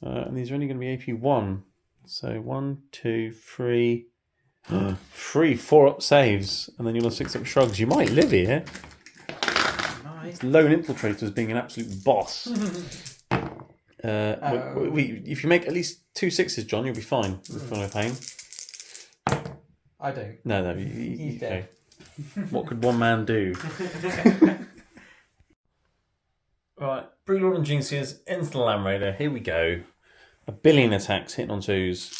And these are only going to be AP 1. So 1, 2, 3... 3 4-up saves, and then you'll have 6-up shrugs. You might live here. Nice. Lone Infiltrators being an absolute boss. If you make at least 2 6s, John, you'll be fine. With no pain. I don't. No, he's dead. What could one man do? Right, Broodlord and Geniuses into the Land Raider. Here we go. 1 billion attacks, hitting on 2s,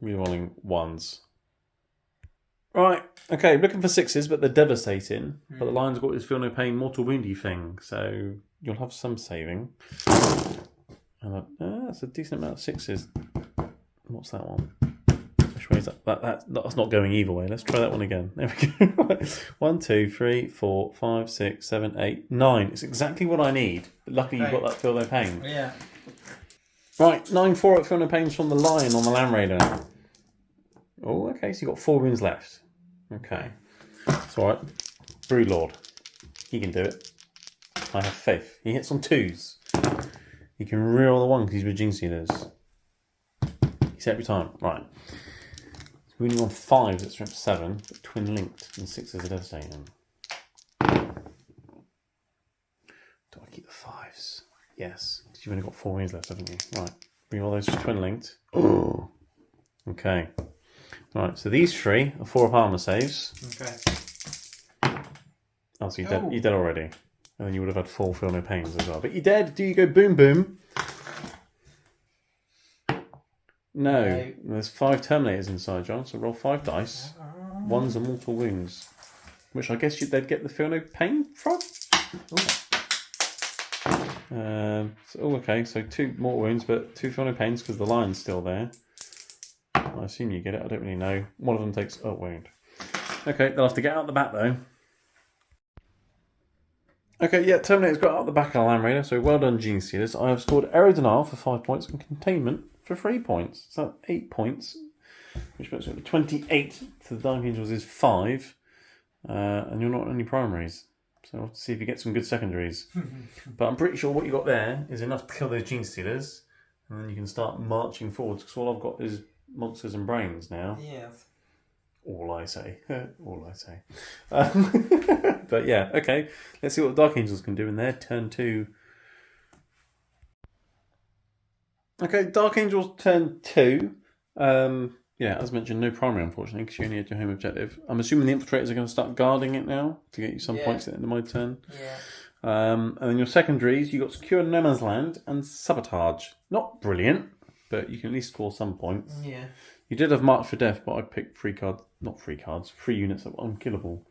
rerolling 1s. Right, okay, looking for 6s, but they're devastating. But the Lion's got this feel no pain, mortal woundy thing, so you'll have some saving. And that's a decent amount of 6s. What's that one? Which way is that? That's not going either way. Let's try that one again. There we go. 1, 2, 3, 4, 5, 6, 7, 8, 9. It's exactly what I need. But luckily you've got that feel no pain. Yeah. Right, 9 4-up feel no pains from the Lion on the Land Raider. Oh, okay, so you've got 4 wounds left. Okay. It's alright. Broodlord. He can do it. I have faith. He hits on 2s. He can reroll the 1 because he's with Gene Sealers. He's every time. Right. He's winning on 5s at strength 7, but twin linked, and 6s are devastating. Do I keep the 5s? Yes, because you've only got 4 wounds left, haven't you? Right, bring all those twin linked. Oh, okay. Right, so these 3 are 4 armor saves. Okay. Oh, so you're dead already. And then you would have had 4 feel no pains as well. But you're dead. Do you go boom boom? No. There's 5 Terminators inside, John, so roll 5 dice. 1's a mortal wounds. Which I guess they'd get the feel no pain from? Okay, so 2 mortal wounds, but 2 feel no pains because the lion's still there. I assume you get it, I don't really know. One of them takes a wound. Okay, they'll have to get out the back though. Okay, yeah, Terminator's got out the back of the Land Raider, so well done, Gene Stealers. I have scored Aero Denial for 5 points and Containment for 3 points. So 8 points, which puts it at 28 to the Dark Angels is 5. And you're not on any primaries. So we'll have to see if you get some good secondaries. But I'm pretty sure what you got there is enough to kill those Gene Stealers. And then you can start marching forwards, because all I've got is monsters and brains now. Yes. All I say. All I say. But yeah, okay. Let's see what the Dark Angels can do in their turn 2. Okay, Dark Angels turn 2. Yeah, as mentioned, no primary, unfortunately, because you only had your home objective. I'm assuming the Infiltrators are going to start guarding it now to get you some points at the end of my turn. Yeah. And then your secondaries, you got Secure No Man's Land and Sabotage. Not brilliant, but you can at least score some points. Yeah. You did have March for Death, but I picked 3 units that were unkillable.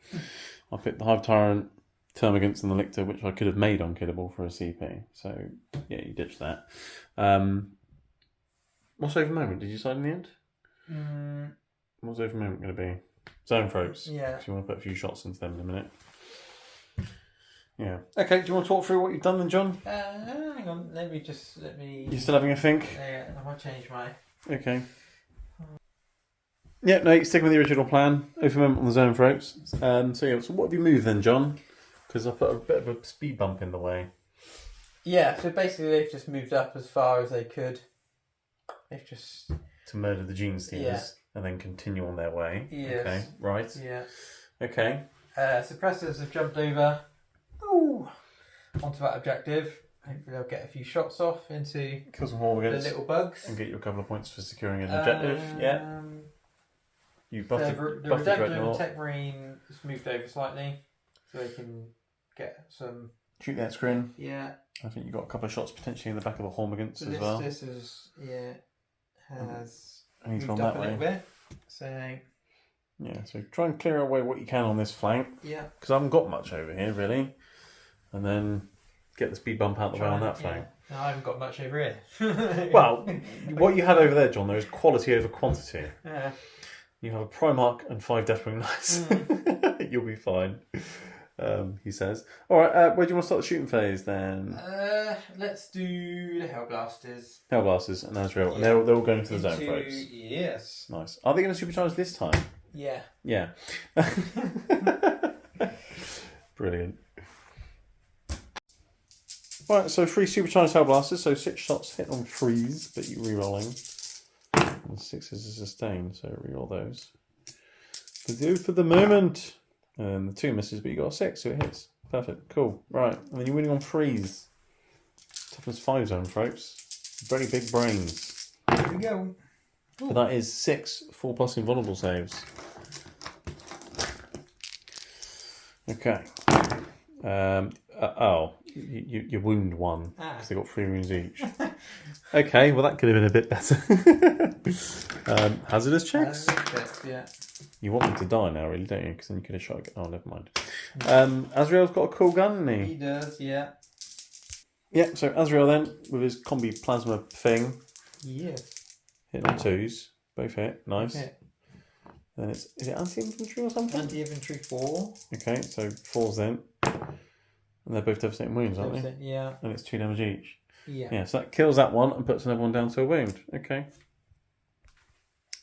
I picked the Hive Tyrant, Termagants, and the Lictor, which I could have made unkillable for a CP. So, yeah, you ditched that. What's over moment? Did you decide in the end? What's over moment going to be? Zone throats. Yeah. Because you want to put a few shots into them in a minute. Yeah. Okay, do you want to talk through what you've done then, John? Hang on, let me... You're still having a think? Yeah, I might change my... Okay. Yeah, no, you're sticking with the original plan. Over moment on the zone throats. So what have you moved then, John? Because I put a bit of a speed bump in the way. Yeah, so basically they've just moved up as far as they could. They've just... To murder the Gene Stealers and then continue on their way. Yes. Okay, right. Yeah. Okay. Suppressors have jumped over onto that objective. Hopefully they'll get a few shots off into Kill some the Horgans little bugs. and get you a couple of points for securing an objective. Yeah. You buffed The the Redemptor and Dreadnought. Tech Marine has moved over slightly so they can get some... Shoot that screen. Yeah. I think you got a couple of shots potentially in the back of the Hormigants as well. This is... Yeah. Has And he's moved gone up that a way. little bit. So... Yeah, so try and clear away what you can on this flank. Yeah. Because I haven't got much over here, really. And then get the speed bump out the way on that flank. No, I haven't got much over here. Well, what you have over there, John, there is quality over quantity. Yeah. You have a Primarch and 5 Deathwing Knights. You'll be fine, he says. Alright, where do you want to start the shooting phase then? Let's do the Hellblasters. Hellblasters and Azrael. And they're all going to the zone throats. Yes. Nice. Are they going to supercharge this time? Yeah. Yeah. Brilliant. Right, so 3 supercharged Hellblasters, so 6 shots hit on 3s, but you're re-rolling. And 6 is a sustain, so re-roll those. For the moment. And the 2 misses, but you got a 6, so it hits. Perfect, cool. Right, and then you're winning on 3s. Toughness 5 zone throats. Very big brains. Here we go. But that is 6 4+ invulnerable saves. Okay. You wound 1 because they got 3 wounds each. Okay, well that could have been a bit better. Hazardous checks. Yeah. You want them to die now, really, don't you? Because then you could have shot. Oh, never mind. Azrael's got a cool gun, hasn't He does, yeah. Yeah. So Azrael then with his combi plasma thing. Yes. Hitting on 2s, both hit. Nice. Okay. Then is it anti-infantry or something? Anti-infantry 4. Okay, so 4s then. And they're both devastating wounds, aren't they? Yeah. And it's 2 damage each. Yeah. Yeah, so that kills that one and puts another one down to a wound. Okay.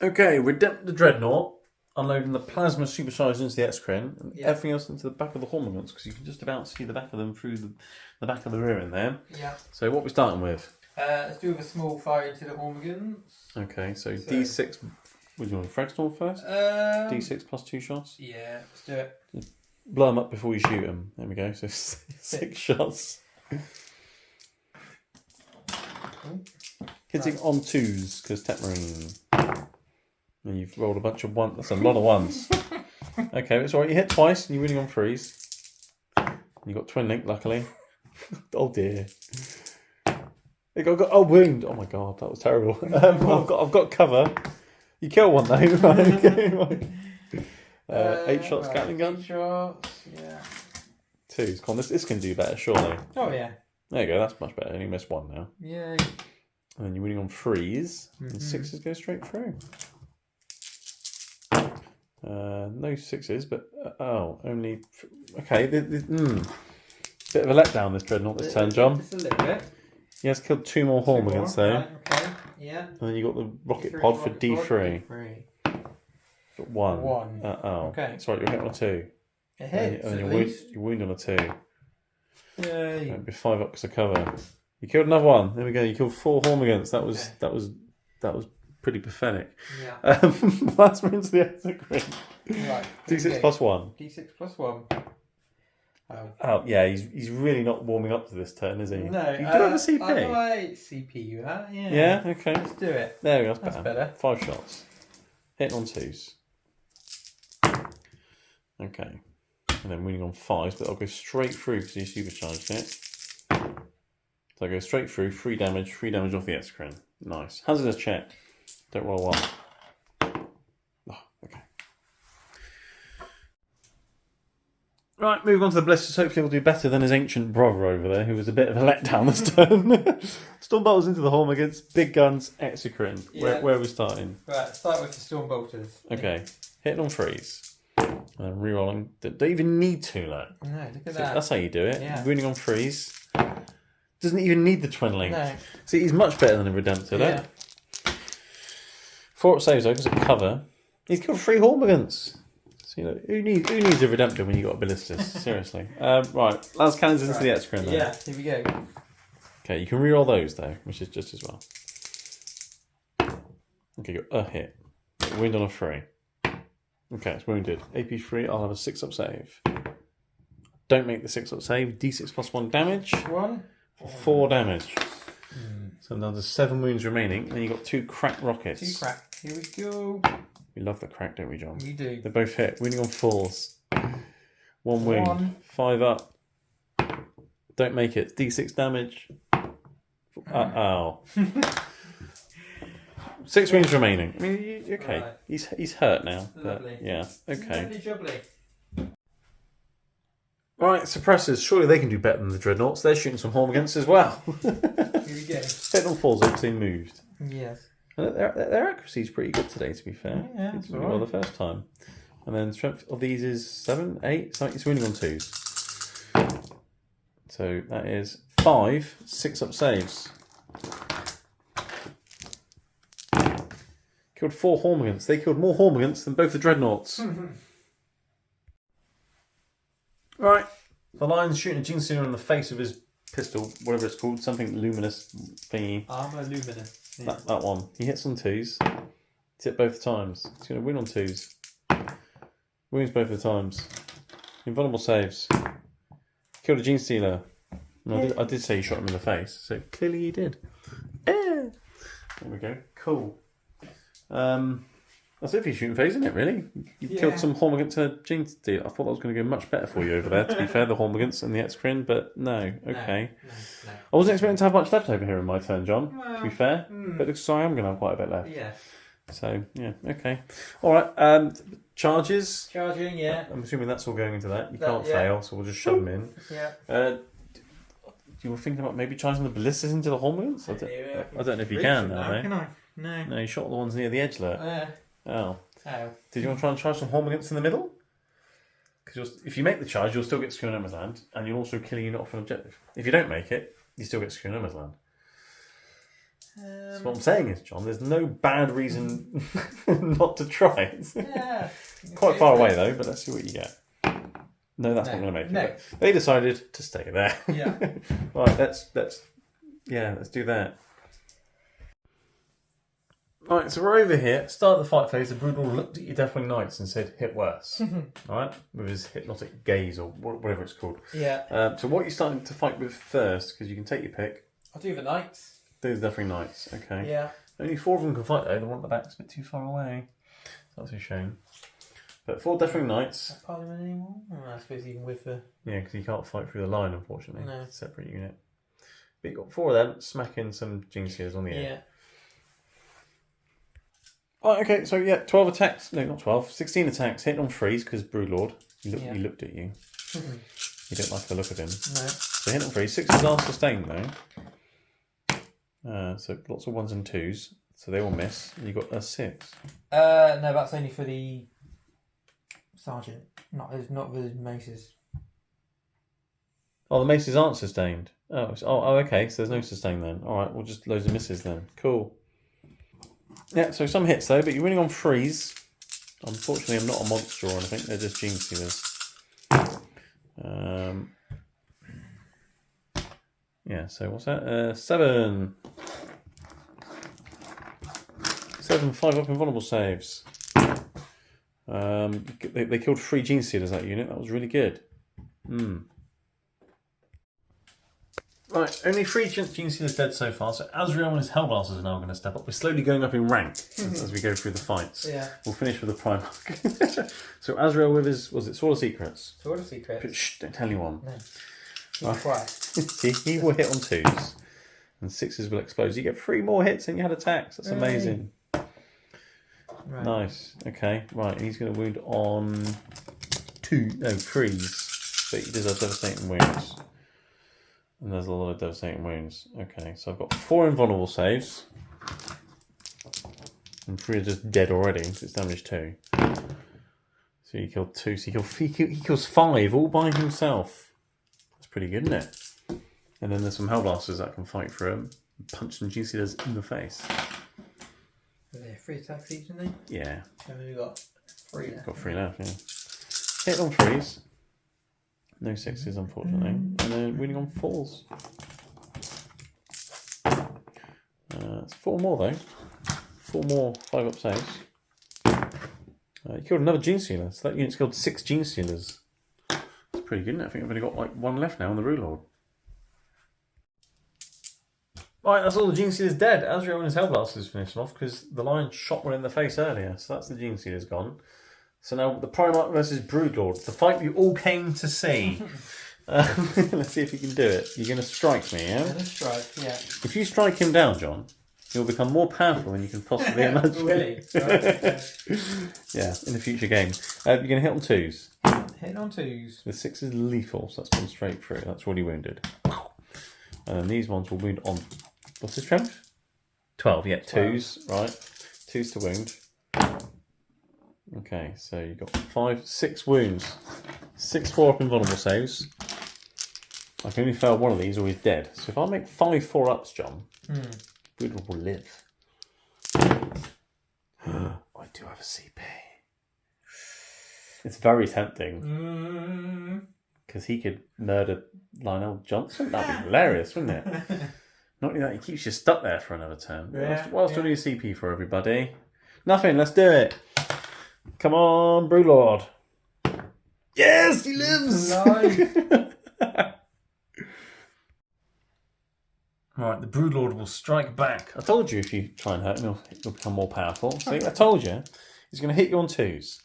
Okay, Redemptor Dreadnought. Unloading the plasma supercharged into the X-Crin and everything else into the back of the Hormigants because you can just about see the back of them through the back of the rear in there. Yeah. So what are we starting with? Let's do a small fire into the Hormigans. Okay, so D6. Would you want Fragstorm first? D6 plus 2 shots? Yeah, let's do it. Just blow them up before you shoot them. There we go. So 6 shots. Hitting on 2s, because Tetmarine. And you've rolled a bunch of 1s. That's a lot of 1s. Okay, it's alright. You hit twice and you're winning on 3s. You got Twin Link, luckily. Oh dear. It got a wound. Oh my god, that was terrible. I've got cover. You kill one though. Right? 8 shots, Gatling gun. 8 shots, yeah. 2s. Come on, this can do better, surely. Oh yeah. There you go. That's much better. You only missed 1 now. Yay. And then you're winning on 3s, and 6s go straight through. No 6s, but only. Okay, bit of a letdown this Dreadnought this turn, John. Just a little bit. He has killed 2 more Hormagaunts though. Right, okay, yeah. And then you got the rocket pod for D3. Got 1. 1. Okay. It's right, you're hitting on a 2. It hits. And you're wound on a 2. Yay. It'd be 5 up because of cover. You killed another 1. There we go. You killed 4 Hormagaunts. That was pretty pathetic. Yeah. Last one into the exocrine. Right. D6 plus 1. D6 plus 1. Oh yeah, he's really not warming up to this turn, is he? No. You do have a CP. I might CP you that. Yeah. Yeah. Okay. Let's do it. There we go. That's better. 5 shots. Hitting on 2s. Okay. And then winning on 5s, but I'll go straight through because he supercharged it. So I go straight through, 3 damage off the exocrine. Nice. Hazardous check. Don't roll 1. Oh, okay. Right, moving on to the Blisters. Hopefully he'll do better than his ancient brother over there, who was a bit of a letdown this turn. Storm Bolters into the home against Big Guns, Exocrine. Yeah. Where are we starting? Right, start with the Storm Bolters. Okay, hitting on 3s. And then rerolling. Don't even need to, look. No, look at So that. that's how you do it. Yeah. Winning on 3s. Doesn't even need the Twin Link. No. See, he's much better than a Redemptor, Yeah. 4 up saves though, because of cover. He's killed 3 Hormagaunts. So, who needs a Redemptor when you got a Ballistas? Seriously. Right, last cannons into the Exocrine then. Yeah, here we go. Okay, you can reroll those though, which is just as well. Okay, you got a hit. Wound on a 3. Okay, it's wounded. AP 3, I'll have a 6 up save. Don't make the 6 up save. D6 plus 1 damage. 1. 4 damage. So now there's 7 wounds remaining, and you've got 2 cracked rockets. 2 crack. Here we go. We love the crack, don't we, John? We do. They both hit. Wounding on 4s. 1 wound. 1. 5 up. Don't make it. D6 damage. Uh-oh. 6 wounds remaining. I mean, okay. Right. He's hurt now. Lovely. But yeah, okay. Lovely jubbly. Right, suppressors. Surely they can do better than the Dreadnoughts. They're shooting some Hormagaunts as well. Here we go. Hit on 4s because they moved. Yes. And their accuracy is pretty good today, to be fair. Yeah, It's that's really all well right. the first time. And then strength of these is 7, 8. So it's winning on 2s. So that is 5 6 up saves. Killed 4 Hormagaunts. They killed more Hormagaunts than both the Dreadnoughts. Right. The Lion's shooting a Gene Stealer in the face with his pistol, whatever it's called, something luminous thingy. Armour luminous. Yeah. That one. He hits on 2s. He's hit both times. He's going to win on 2s. Wins both the times. Invulnerable saves. Killed a Gene Stealer. I did say you shot him in the face, so clearly you did. There we go. Cool. That's it for your shooting phase, isn't it, really? You killed some Hormagaunts and a Gene Stealer. I thought that was going to go much better for you over there, to be fair, the Hormagaunts and the Exocrine, but no. Okay. No. I wasn't expecting to have much left over here in my turn, John, to be fair. Mm. But it looks like I am going to have quite a bit left. Yeah. So, yeah, okay. All right, charges. Charging, yeah. I'm assuming that's all going into that. You That- can't yeah. fail, so we'll just shove them in. Yeah. You were thinking about maybe charging the ballistas into the Hormagaunts? I don't know if you can now, though. Can I? No. No, you shot the ones near the edge, look. Oh. Oh. Did you want to try and charge some Hormagaunts in the middle? Because if you make the charge, you'll still get Secure No Man's Land, and you'll also kill you not off an objective. If you don't make it, you still get Secure No Man's Land. So what I'm saying is, John, there's no bad reason not to try it. Yeah. Quite far away though, but let's see what you get. No, that's No. not going to make No. it. But they decided to stay there. Yeah. Right, let's do that. Right, so we're over here. Start of the fight phase. The Broodlord looked at your Deathwing Knights and said, "Hit worse." All right, with his hypnotic gaze or whatever it's called. Yeah. So what you're starting to fight with first, because you can take your pick. I'll do the knights. Those are definitely knights. Okay. Yeah. Only 4 of them can fight though. The one at the back's a bit too far away. That's a shame. But 4 Deathwing Knights. Not Parliament anymore? Oh, I suppose even with the... Yeah, because you can't fight through the line, unfortunately. No. It's a separate unit. But you've got 4 of them smacking some Jinxiers on the end. Yeah. Oh, okay, so yeah, 12 attacks. No, not 12. 16 attacks. Hitting on freeze because Broodlord. He looked at you. You don't like the look of him. No. So hit on freeze. 6s are sustained though. So lots of 1s and 2s. So they all miss. And you got a 6. No, that's only for the sergeant. Not the maces. Oh, the maces aren't sustained. Oh, okay. So there's no sustain then. All right, well, just loads of misses then. Cool. Yeah, so some hits though, but you're winning on freeze. Unfortunately, I'm not a monster or anything. They're just Gene Stealers. Yeah, so what's that? 7. 7 5-up invulnerable saves. They killed 3 Gene Stealers that unit. That was really good. Right, only 3 Gene Stealers dead so far, so Azrael and his Hellblasters are now going to step up. We're slowly going up in rank as we go through the fights. Yeah. We'll finish with the Primarch. So Azrael with his, was it Sword of Secrets? Sword of Secrets. But shh, don't tell anyone. No. Keep quiet. he will hit on 2s, and 6s will explode. You get 3 more hits and you had attacks. That's amazing. Right. Nice. Okay, right, and he's going to wound on 3s, but he does have devastating wounds. And there's a lot of devastating wounds. Okay, so I've got 4 invulnerable saves. And 3 are just dead already, because it's damage 2. So he killed 2, so he kills 5 all by himself. That's pretty good, isn't it? And then there's some Hellblasters that can fight for him. Punch some GCs in the face. Are there 3 attacks each, aren't they? Yeah. So we've got 3 left. Got 3 left, yeah. Hit on 3s. No 6s, unfortunately. And then winning on 4s. It's 4 more, though. 4 more 5-up saves. You killed another Gene Stealer. So that unit's killed 6 Gene Stealers. That's pretty good, isn't it? I think I've only got like 1 left now on the Broodlord. Right, that's all the Gene Stealers dead. Azrael and his Hellblasters finished off because the lion shot one in the face earlier. So that's the Gene Stealers gone. So now the Primarch versus Broodlord, the fight you all came to see. Let's see if you can do it. You're going to strike me, yeah? I'm going to strike, yeah. If you strike him down, John, he'll become more powerful than you can possibly imagine. Really? Right. Yeah, in the future game. You're going to hit on 2s. Hit on 2s. The 6 is lethal, so that's gone straight through. That's already wounded. And then these ones will wound on... What's his strength? 12, yeah. 2s, right. 2s to wound. Okay, so you've got 6 wounds. 6 4-up invulnerable saves. I can only fail one of these or he's dead. So if I make 5 4-ups, John, Broodlord will live. I do have a CP. It's very tempting. Because he could murder Lionel Johnson. That'd be hilarious, wouldn't it? Not only that, he keeps you stuck there for another turn. What else do I need a CP for, everybody? Nothing, let's do it. Come on, Broodlord. Yes, he lives! Right, the Broodlord will strike back. I told you if you try and hurt him, he'll become more powerful. See, I told you. He's going to hit you on 2s.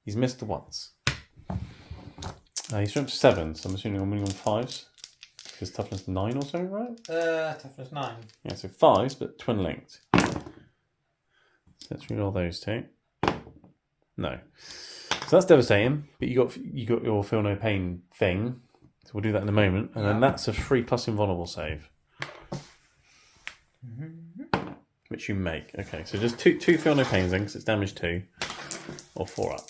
He's missed the 1s. He's strength 7, so I'm assuming I'm winning on 5s. Because toughness 9 or something, right? Toughness 9. Yeah, so 5s, but twin linked. So let's read all those 2. No. So that's devastating, but you got your feel no pain thing. So we'll do that in a moment. And then that's a 3+ invulnerable save. Which you make. Okay, so just two feel no pains then, because it's damage 2. Or 4-up.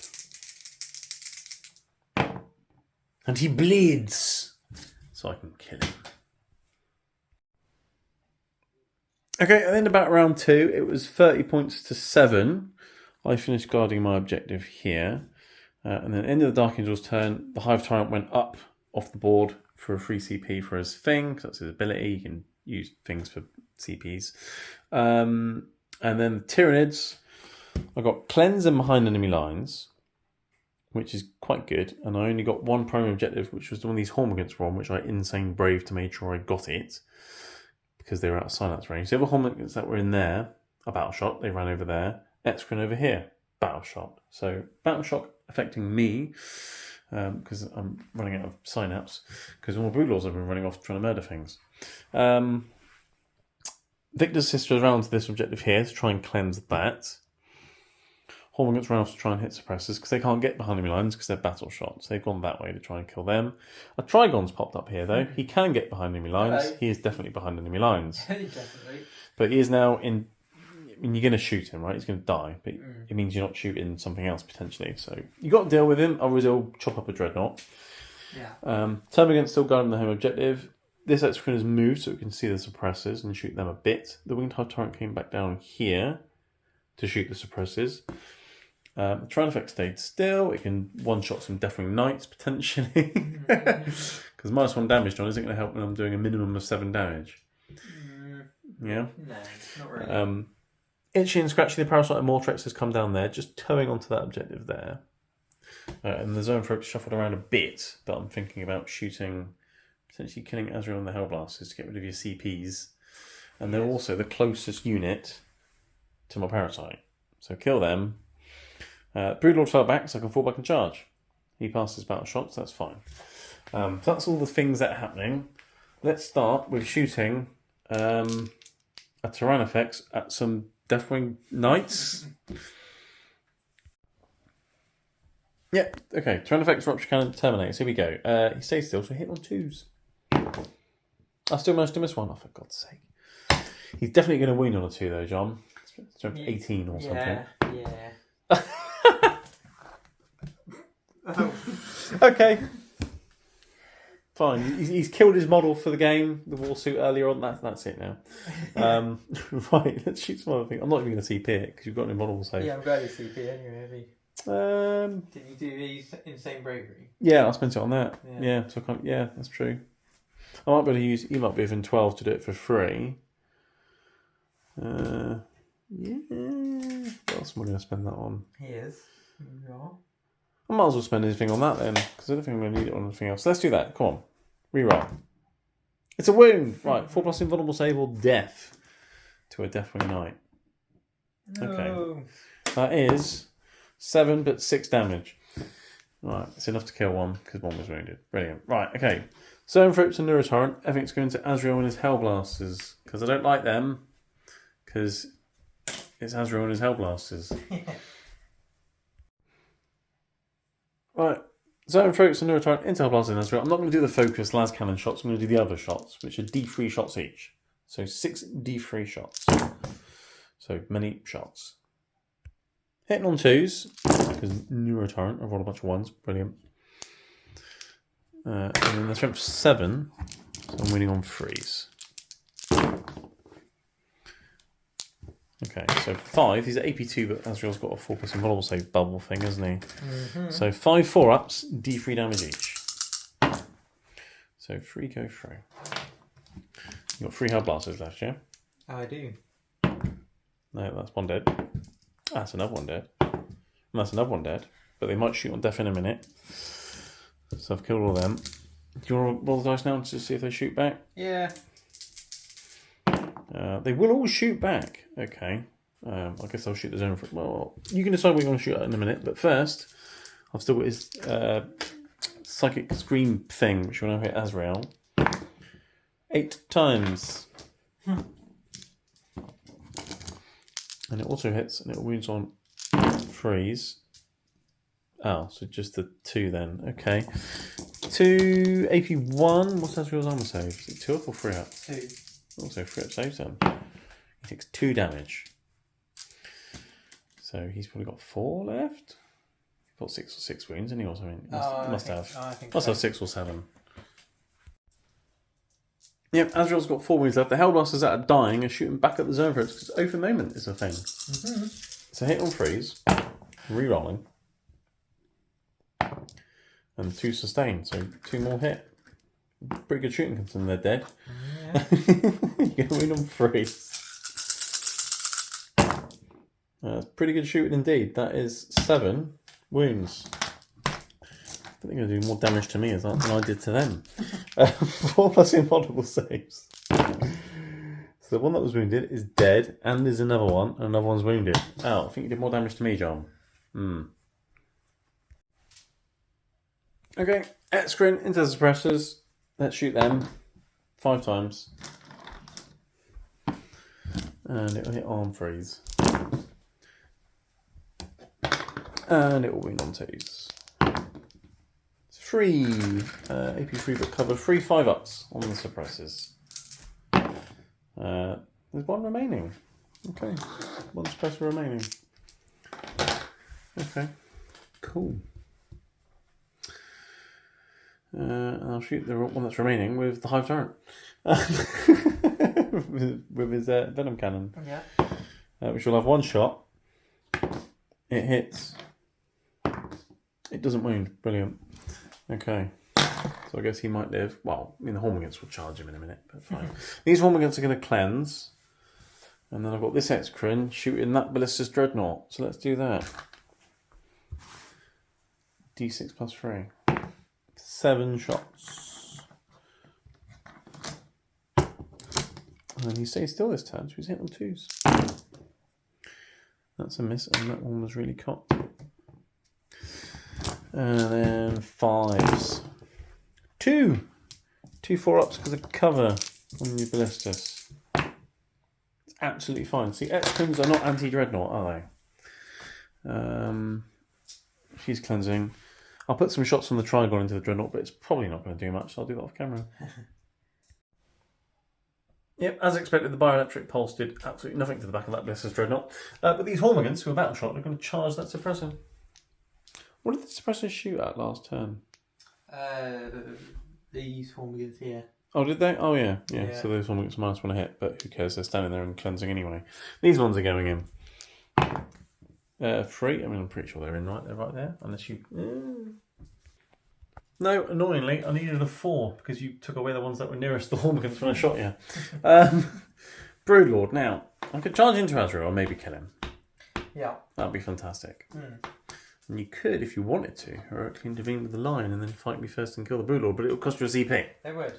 And he bleeds. So I can kill him. Okay, and then about round 2, it was 30 points to 7. I finished guarding my objective here. And then end of the Dark Angel's turn, the Hive Tyrant went up off the board for a free CP for his thing, because that's his ability. You can use things for CPs. And then the Tyranids, I got Cleanse and Behind Enemy Lines, which is quite good. And I only got 1 primary objective, which was the one of these Hormagaunts were on, which I insane brave to make sure I got it. because they were out of synapse range. The other Hormagates that were in there are battle shot. They ran over there. X-Crin over here, battle shot. So battle shock affecting me because I'm running out of synapse because all my Broodlords have been running off trying to murder things. Victor's sister is around to this objective here to try and cleanse that. Hormagates run off to try and hit suppressors because they can't get behind enemy lines because they're battle shots. They've gone that way to try and kill them. A Trigon's popped up here though. He can get behind enemy lines. Hello. He is definitely behind enemy lines. Definitely. But he is now in... I mean, you're going to shoot him, right? He's going to die. But it means you're not shooting something else potentially. So you got to deal with him. Otherwise he'll chop up a Dreadnought. Yeah. Termagant's still guarding the home objective. This X-Crin has moved so we can see the suppressors and shoot them a bit. The Winged Hive Tyrant came back down here to shoot the suppressors. The Tyranids stayed still. It can one-shot some Deathwing Knights potentially. Because -1 damage on isn't going to help when I'm doing a minimum of 7 damage. Yeah? No, not really. Itchy and Scratchy the Parasite and Mortrex has come down there, just towing onto that objective there. And the Zone Throat shuffled around a bit, but I'm thinking about shooting, potentially killing Azrael and the Hellblasters to get rid of your CPs. And they're also the closest unit to my Parasite. So kill them. Broodlord fell back, so I can fall back and charge. He passed his battle shots, that's fine. So that's all the things that are happening. Let's start with shooting a Tyrannifex at some Deathwing Knights. Yep, okay. Tyrannifex, Rupture Cannon, Terminates. Here we go. He stays still, so hit on 2s. I still managed to miss one. Oh, for God's sake. He's definitely going to win on a 2, though, John. Strength 18 or something. Yeah. Okay. Fine. He's killed his model for the game, the war suit earlier on. That's it now. Right, let's shoot some other things. I'm not even going to CP it because you've got no model save. Yeah, I'm glad it's CP anyway, have you? Did you do these insane bravery? Yeah, I spent it on that. Yeah, so I can't, yeah, that's true. I might be able to use. You might be within 12 to do it for free. Yeah. What else am I going to spend that on? Here's. I might as well spend anything on that then, because I don't think I'm going to need it on anything else. Let's do that. Come on. Reroll. It's a wound! Right, 4+ invulnerable save or death to a Deathwing Knight. No. Okay. That is 7 but 6 damage. Right, it's enough to kill one, because one was wounded. Brilliant. Right, okay. Zone Throats and Neurotorrent. Everything's going to Azrael and his Hellblasters, because I don't like them, because it's Azrael and his Hellblasters. Right, Zone Throats and Neurotorrent into Hellblasters and Azrael. I'm not going to do the focus las cannon shots, I'm going to do the other shots, which are D3 shots each. So 6 D3 shots. So many shots. Hitting on 2s, because Neurotorrent, I've rolled a bunch of 1s, brilliant. And then the strength 7, so I'm winning on 3s. Okay, so 5, he's at AP2, but Azrael's got a 4+ invulnerable save bubble thing, hasn't he? Mm-hmm. So 5 4-ups, D3 damage each. So 3 go through. You've got 3 Hellblasters left, yeah? I do. No, that's one dead. That's another one dead. And that's another one dead. But they might shoot on death in a minute. So I've killed all of them. Do you want to roll the dice now to see if they shoot back? Yeah. They will all shoot back. Okay. I guess I'll shoot the zone for... Well, you can decide what you want to shoot at in a minute. But first, I've still got his Psychic Scream thing, which will now hit Azrael. 8 times. And it also hits, and it wounds on 3s. Oh, so just the 2 then. Okay. 2 AP1. What's Azrael's armor save? Is it 2 up or 3 up? 2. Also 3 up saves then. He takes 2 damage. So he's probably got 4 left. He's got 6 wounds, hasn't he, or something? Must have 6 or 7. Yep, Azrael's got 4 wounds left. The Hellblasters that are dying are shooting back at the zone for it because open moment is a thing. Mm-hmm. So hit on 3s, re-rolling, and 2 sustain. So 2 more hit. Pretty good shooting considering they're dead. Yeah. You're going to win on 3s. That's pretty good shooting indeed. That is 7 wounds. I think they're going to do more damage to me than I did to them. 4+ invulnerable saves. The one that was wounded is dead, and there's another one, and another one's wounded. Oh, I think you did more damage to me, John. Okay, X-Screen into the suppressors. Let's shoot them 5 times. And it will hit arm freeze. And it will wound on 2s. 3 AP3 but cover 3 5-ups on the suppressors. There's 1 remaining. Okay, 1 suppressor remaining. Okay, cool. I'll shoot the one that's remaining with the Hive Tyrant. with his Venom Cannon. Yeah. Which will have 1 shot. It hits. It doesn't wound. Brilliant. Okay. So I guess he might live. Well, I mean, the Hormagaunts will charge him in a minute, but fine. These Hormagaunts are going to cleanse. And then I've got this X-Crin shooting that Ballista's Dreadnought. So let's do that. D6 plus 3. 7 shots. And then he stays still this turn, so he's hit on 2s. That's a miss, and that one was really cocked. And then 5s. 2 4-ups because of cover on your ballistas. It's absolutely fine. See, X-Crins are not anti-dreadnought, are they? She's cleansing. I'll put some shots from the Trigon into the dreadnought, but it's probably not going to do much, so I'll do that off camera. Yep, as expected, the bioelectric pulse did absolutely nothing to the back of that Ballista's Dreadnought. But these Hormagaunts, who are battle shot, are going to charge that suppressor. What did the suppressors shoot at last turn? These Hormagaunts here. Oh, did they? Oh, yeah. So those Hormagaunts minus 1 a hit, but who cares? They're standing there and cleansing anyway. These ones are going in. 3. I mean, I'm pretty sure they're in right. They're right there, unless you. No, annoyingly, I needed a 4 because you took away the ones that were nearest the Hormagaunts when I shot you. Broodlord. Now, I could charge into Azrael or maybe kill him. Yeah. That'd be fantastic. And you could, if you wanted to, heroically intervene with the Lion and then fight me first and kill the Broodlord, but it would cost you a CP. It would.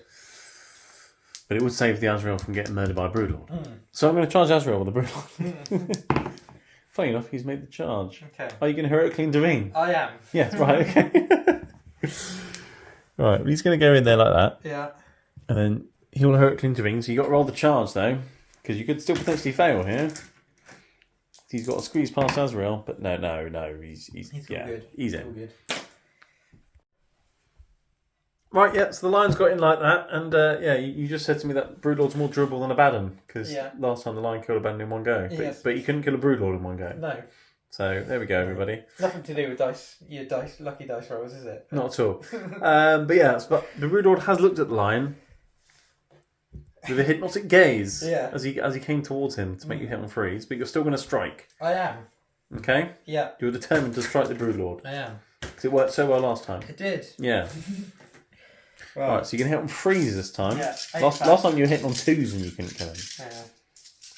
But it would save the Azrael from getting murdered by a Broodlord. So I'm going to charge Azrael with the Broodlord. Funny enough, he's made the charge. Okay. Are you going to heroically intervene? I am. Yes, right, okay. Right, he's going to go in there like that. Yeah. And then he'll heroically intervene, so you've got to roll the charge though, because you could still potentially fail here. He's got to squeeze past Azrael, but no, he's yeah, good. He's all in. Good. Right, yeah, so the Lion's got in like that, and yeah, you just said to me that Broodlord's more durable than a Baden, because last time the Lion killed a Baden in one go, but you couldn't kill a Broodlord in one go. No. So there we go, everybody. Nothing to do with your lucky dice rolls, is it? Not at all. But yeah, but the Broodlord has looked at the Lion with a hypnotic gaze as he came towards him to make you hit on freeze, but you're still going to strike. I am. Okay? Yeah. You're determined to strike the Broodlord. I am. Because it worked so well last time. It did. Yeah. Right, so you can hit on freeze this time. Yeah. Last time you were hitting on 2s and you couldn't kill him. Yeah.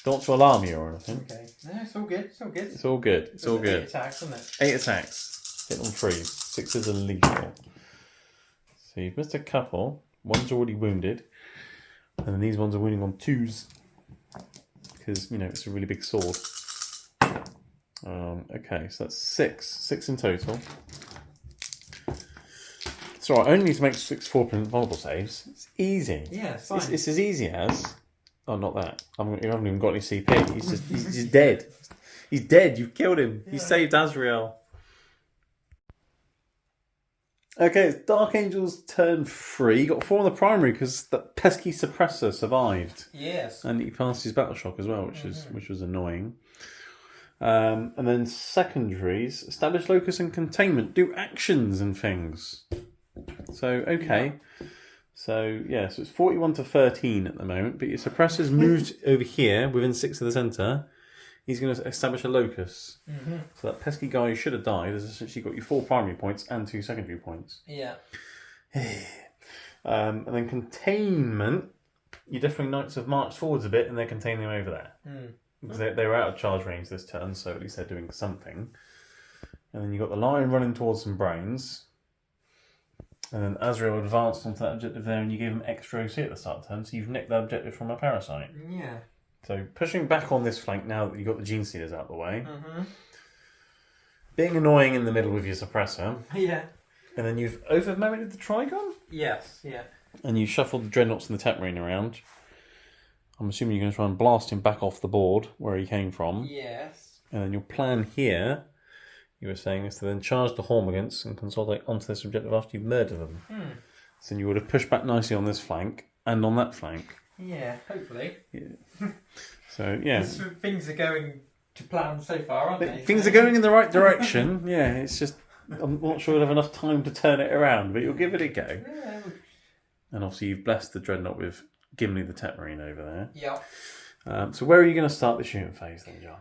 Don't want to alarm you or anything. Okay. No, it's all good. It's all good. It's all good. It's all good. 8 attacks, isn't it? 8 attacks. Hit on freeze. 6s are lethal. So you've missed a couple. One's already wounded. And then these ones are wounding on 2s. Because, you know, it's a really big sword. Okay, so that's 6. 6 in total. It's alright, I only need to make 6 4-point vulnerable saves. It's easy. Yeah, it's fine. It's as easy as... Oh, not that. You haven't even got any CP. He's dead. He's dead. You've killed him. Yeah. You saved Azrael. Okay, it's Dark Angel's turn 3. He got 4 on the primary because that pesky suppressor survived. Yes. And he passed his battle shock as well, which was annoying. And then secondaries. Establish locus and containment. Do actions and things. So, okay. Yeah. So, yeah, so it's 41 to 13 at the moment, but your suppressor's moved over here, within 6 of the centre. He's going to establish a locus. So that pesky guy who should have died has essentially got you 4 primary points and 2 secondary points. Yeah. And then containment, your Deathwing Knights have marched forwards a bit and they're containing them over there. Because they were out of charge range this turn, so at least they're doing something. And then you've got the Lion running towards some brains. And then Azrael advanced onto that objective there and you gave him extra OC at the start of the turn, so you've nicked that objective from a parasite. Yeah. So pushing back on this flank now that you've got the Gene Stealers out of the way. Mm-hmm. Being annoying in the middle with your suppressor. Yeah. And then you've over-mounted the Trigon? Yes, yeah. And you shuffled the Dreadnoughts and the Tap-Marine around. I'm assuming you're going to try and blast him back off the board where he came from. Yes. And then your plan here, you were saying, is to then charge the Hormagaunts and consolidate onto this objective after you've murdered them. So you would have pushed back nicely on this flank and on that flank. Yeah, hopefully. Yeah. So, yeah. Things are going to plan so far, aren't they? Things are going in the right direction. Yeah, it's just, I'm not sure we'll have enough time to turn it around, but you'll give it a go. Yeah. And obviously you've blessed the Dreadnought with Gimli the Tap-Marine over there. Yeah. So where are you going to start the shooting phase then, John?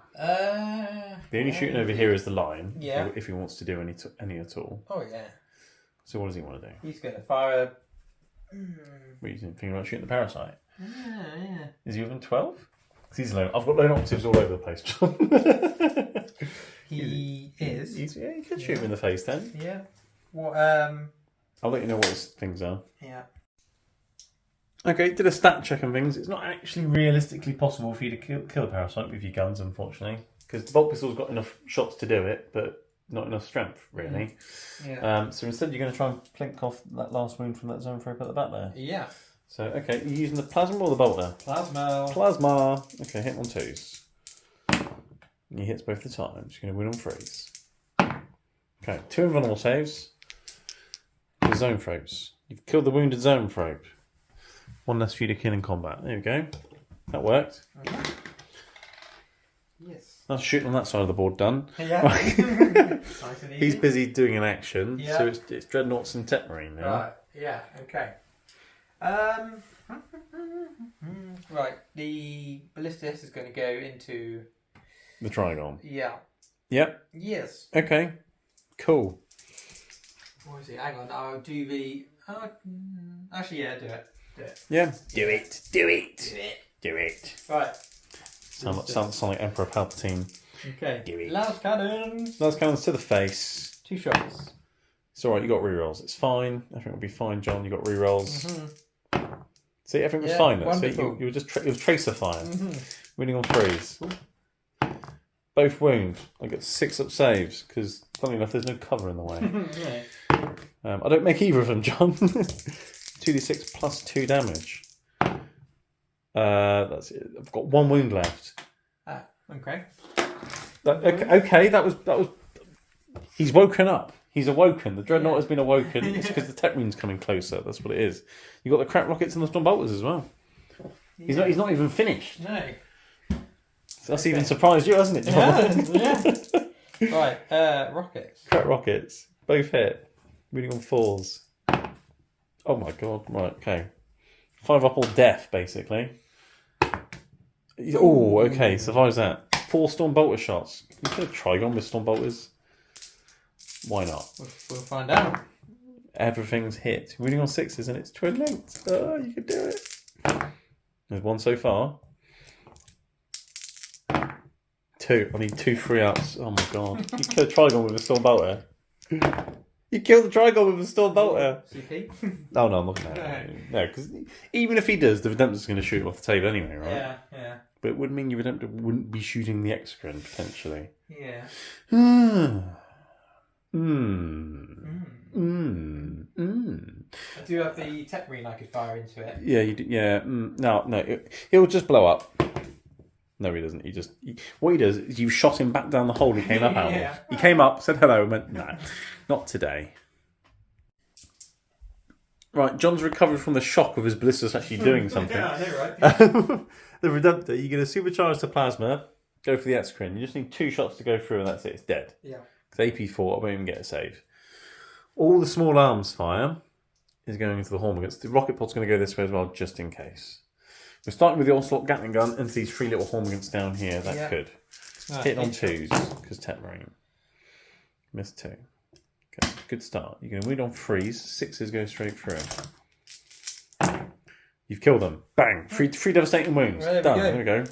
The only shooting over maybe. here is the line. Yeah. If he wants to do any at all. Oh, yeah. So what does he want to do? He's going to fire... What are you thinking about shooting the Parasite? Yeah. Is he within 12? He's lone. I've got lone operatives all over the place, John. He is. Yeah, you could shoot him in the face then. Yeah. What? I'll let you know what his things are. Yeah. Okay, did a stat check and things. It's not actually realistically possible for you to kill a Parasite with your guns, unfortunately. Because the Bolt Pistol's got enough shots to do it, but not enough strength, really. Yeah. So instead you're going to try and plink off that last wound from that zone probe at the back there. Yeah. So, okay, you're using the Plasma or the Bolter? Plasma. Plasma. Okay, hit on 2s. And he hits both the times. You're going to win on 3s. Okay, 2 invulnerable saves. The zone probes. You've killed the wounded zone probe. 1 less for you to kill in combat. There we go. That worked. Yes. That's shooting on that side of the board done. Yeah. Nice and easy. He's busy doing an action, Yeah. so it's Dreadnoughts and Tep-Marine now. Right. Yeah. Okay. Right. The Ballistis is going to go into. The Trigon. Yeah. Yep. Yes. Okay. Cool. What is it? Hang on. I'll do the. Actually, yeah. Do it. Yeah. Do it. Do it. Do it. Do it. Right. Sounds like Emperor Palpatine. Okay. Do it. Last cannons. Last cannons to the face. 2 shots. It's alright, you got rerolls. It's fine. Everything will be fine, John. You got rerolls. Mm-hmm. See, everything was Yeah, fine. Though. See, wonderful. you were just it was tracer fire. Mm-hmm. Winning on 3s. Both wound. I got 6 up saves because, funnily enough, there's no cover in the way. Yeah. I don't make either of them, John. 2d6 plus 2 damage. That's it. I've got 1 wound left. Ah, okay. Okay, that was. He's woken up. He's awoken. The Dreadnought has been awoken. It's because the Tep-Marine's coming closer. That's what it is. You got the crap rockets and the storm bolters as well. Yeah. He's not even finished. No. So that's even surprised you, hasn't it, John? Yeah. Right. Rockets. Crap rockets. Both hit. Winning on 4s. Oh my god. Right. Okay. 5 up all death, basically. Oh, okay. Survives that. 4 storm bolter shots. You could have Trigon with storm bolters. Why not? We'll find out. Everything's hit. Winning on 6s and it's twin linked. Oh, you can do it. There's 1 so far. 2. I need 2 free ups. Oh my god. You killed Trigon with a storm bolter. You killed the Trigon with a storm bolter. CP? Oh no, I'm not going to. No, because even if he does, the Redemptor's going to shoot him off the table anyway, right? Yeah. But it would mean your Redemptor wouldn't be shooting the Execrant, potentially. Yeah. I I do have the Tep-Marine I could fire into it. Yeah, you do, yeah. No, he'll just blow up. No, he doesn't. What he does is you shot him back down the hole he came up out of. He came up, said hello, and went, no, not today. Right, John's recovered from the shock of his ballistas actually doing something. Yeah, I know, right? The Redemptor, you're going to supercharge the plasma, go for the Execrant. You just need 2 shots to go through, and that's it. It's dead. Yeah. Because AP4, I won't even get a save. All the small arms fire is going into the Hormagaunts. The rocket pod's going to go this way as well, just in case. We're starting with the Onslaught Gatling gun into these 3 little Hormagaunts down here. That's good. Hit on 2s, because Tep-Marine. Missed 2. Okay, good start. You're going to win on 3s. 6s go straight through. You've killed them. Bang! 3 devastating wounds. Right, Done. There we go.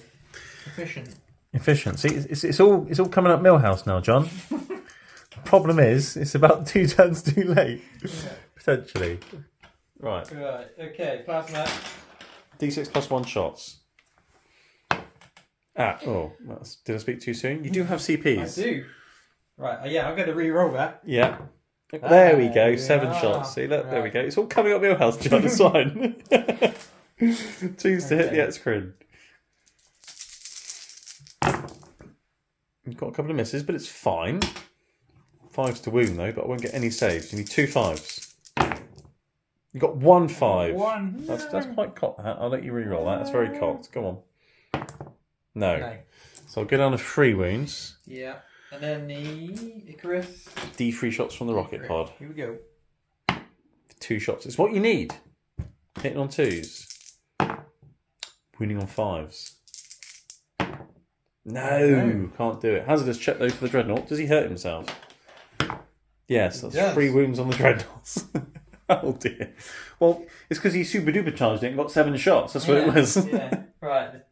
Efficient. See, it's all coming up Millhouse now, John. The problem is, it's about 2 turns too late. Yeah. Potentially. Right. Okay, plasma. D6 plus 1 shots. Did I speak too soon? You do have I CPs. do. Right, yeah, I'm going to re-roll that. Yeah. There we go, There we 7 are. shots. See, look, there we Right. go. It's all coming up your house, John. It's fine. 2s to hit the Okay. X-Crin. You've got a couple of misses, but it's fine. 5s to wound, though, but I won't get any saves. You need 2 5s. You got 1 5. One. That's quite cocked, that. I'll let you re-roll that. That's very cocked. Go on. No. So I'll go down to 3 wounds. Yeah. And then the Icarus. D3 shots from the rocket pod. Here we go. 2 shots. It's what you need. Hitting on 2s. Wounding on 5s. No, can't do it. Hazardous check though for the Dreadnought. Does he hurt himself? Yes, that's 3 wounds on the Dreadnoughts. Oh dear. Well, it's because he super duper charged it and got 7 shots. That's what it was. Yeah, right.